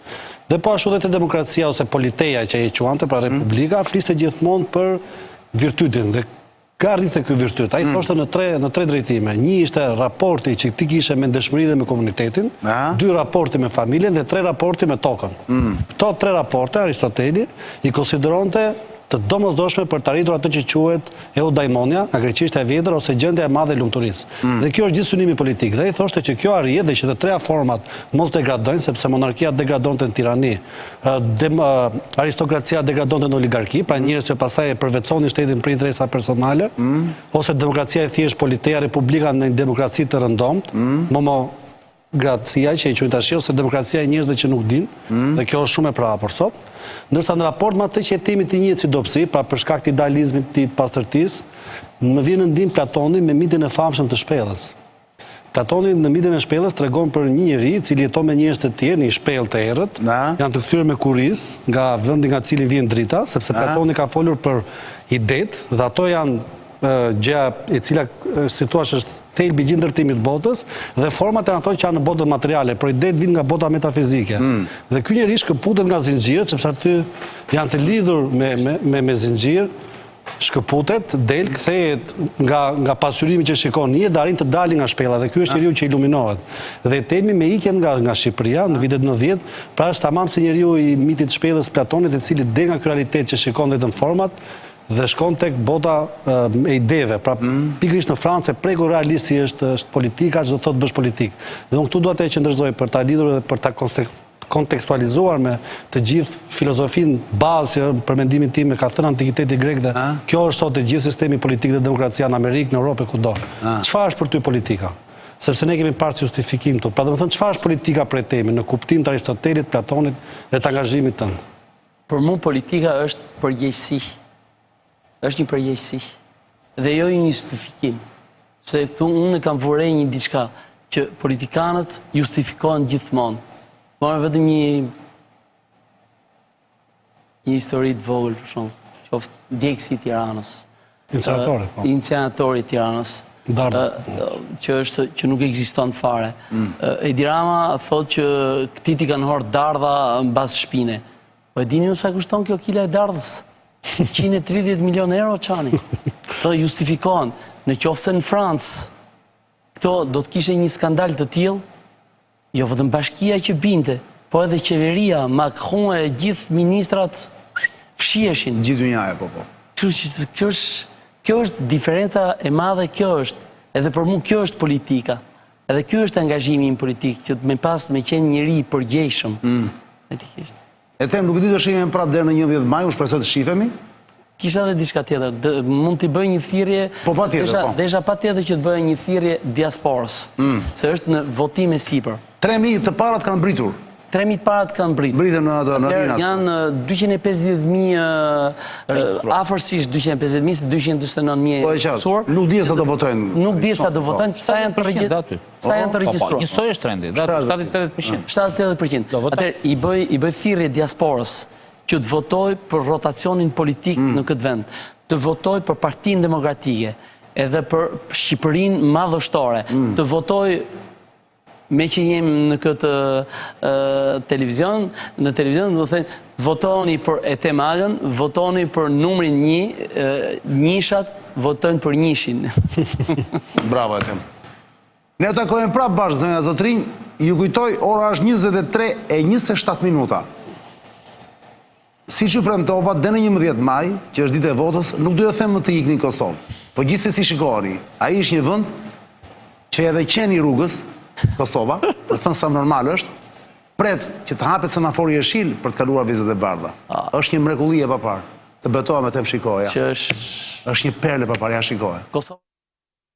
dhe po ashtu dhe të demokracia ose politeja që e quante, pra republika, fliste gjithmonë për virtytin dhe ka rritë ky virtyt. Ai thoshte në tre drejtime. Një ishte raporti që ti kishe me ndeshmëri dhe me komunitetin, 2 raporti me familjen dhe 3 raporti me tokën. Këto 3 raporte Aristoteli i konsideronte të domosdoshme për të arritur atë që quhet eudaimonia, nga greqisht e vjetër, ose gjendja e madhe e lumturisë. Dhe kjo është gjithë synimi politik. Dhe ai thoshte që kjo arrihet dhe që të 3 format mos degradojnë, sepse monarkia degradonte në tirani, aristokracia degradonte në oligarki, pra njerëz që pastaj e përvetësonin shtetin për interesa personale, ose demokracia e thjesht politeja republika në një demokraci të rëndomt, demokracia që e quajnë tash ose demokracia e njerëzve që nuk dinë, dhe kjo është shumë e prapa për sot. Ndërsa në raport me atë që temi të njëjtë si dobësi, pra për shkak të idealizmit të pastërtisë, më vjen në ndim Platoni me mitin e famshëm të shpellës. Platoni në mitin e shpellës tregon për një njeri i cili jeton me njerëz të tjerë në një shpellë të errët, janë të kthyer me kuriz nga vendi nga cili vjen drita, sepse Platoni ka folur për idet dhe ato janë gjëja e cila si thua është thelbi i ndërtimit të botës dhe format e ato që janë në botën materiale, por idet vijnë nga bota metafizike. Dhe ky njeri shkëputet nga zinxhirët, sepse aty janë të lidhur me zinxhir, shkëputet, del, kthehet nga pasqyrimi që shikon një dhe arrin të dalë nga shpella dhe ky është njeriu që iluminohet. Dhe temi me ikjen nga Shqipëria në vitet 90, pra është tamam si njeriu i mitit të shpellës Platonit, i cili del nga ky realitet që shikon vetëm format dhe shkon tek bota e ideve. Pra pikërisht në Francë preku realisti është politika, çdo thotë bësh politik. Dhe unë këtu dua të qëndrozoj për ta lidhur dhe për ta kontekstualizuar me të gjithë filozofinë bazë për mendimin tim e ka thënë antikiteti grek dhe kjo është sot e gjithë sistemi politik dhe demokracia në Amerikë, në Europë, kudo. Çfarë është për ty politika? Sepse ne kemi parë justifikim këtu. Pra domethënë çfarë është politika për temin në kuptim të Aristotelit, Platonit dhe të angazhimit tënd? Për mua politika është përgjegjësi. Është një përgjegjësi dhe jo një justifikim. Se këtu unë kam vërej një diçka që politikanët justifikohen gjithmonë. Marrë vetëm një histori të vogël, për shembull, qoftë djegësi i Tiranës. Incenatori i Tiranës. Që nuk ekziston fare. Edi Rama thotë që këtij i kanë horë dardha mbas shpine. Po e dini ju sa kushton kjo kila e dardhës? 130 milion euro çani. Këto justifikohen. Në qoftë se në Francë këto do të kishte një skandal të tillë, jo vetëm bashkia që binte, po edhe qeveria, Macron e gjithë ministrat fshiheshin. Gjithë dynjaja, po. Kjo është diferenca e madhe, kjo është. Edhe për mua kjo është politika. Edhe ky është angazhimi im politik, që me qenë njëri i përgjegjshëm. E them, nuk e di të shihemi prapë deri në 11 maj, unë shpresoj të shihemi. Kisha edhe diçka tjetër, mund t'i bëj një thirrje, desha patjetër që të bëj një thirrje diasporës, se është në votim e sipër. 3.000 të parat kanë mbritur. 3.000 parat kanë britë. Britën në Rinas. Janë 250.000, afërsisht 250.000, se 249.000 mësuar. Nuk di sa do votojnë. Nuk di sa do votojnë, sa janë të regjistruar. Njësoj është trendi, 70-80%. 70-80%. Atëherë, i bëj thirrje diasporës që të votoj për rotacionin politik në këtë vend, të votoj për Partinë Demokratike, edhe për Shqipërinë madhështore, të votoj me që jemi në këtë televizion, do të thënë, votoni për Etem Agën, votoni për numrin 1, njishat votojnë për njishin. Bravo, Etem. Ne u takojmë prapë bashkë, zonja Zotrinj, ju kujtoj, ora është 23:27 minuta. Si që premtova, dhe në 11 maj, që është ditë e votës, nuk duhet them më të ikni Kosovë. Po gjithsesi shikoni, ai është një vend që edhe qeni rrugës, Kosova, për thënë sa normal është, pret që të hapet semafori jeshil për të kaluar vizat e bardha. Është një mrekulli e papar. Të betohem e tem shikoja. Që është një perle papar, ja shikoja.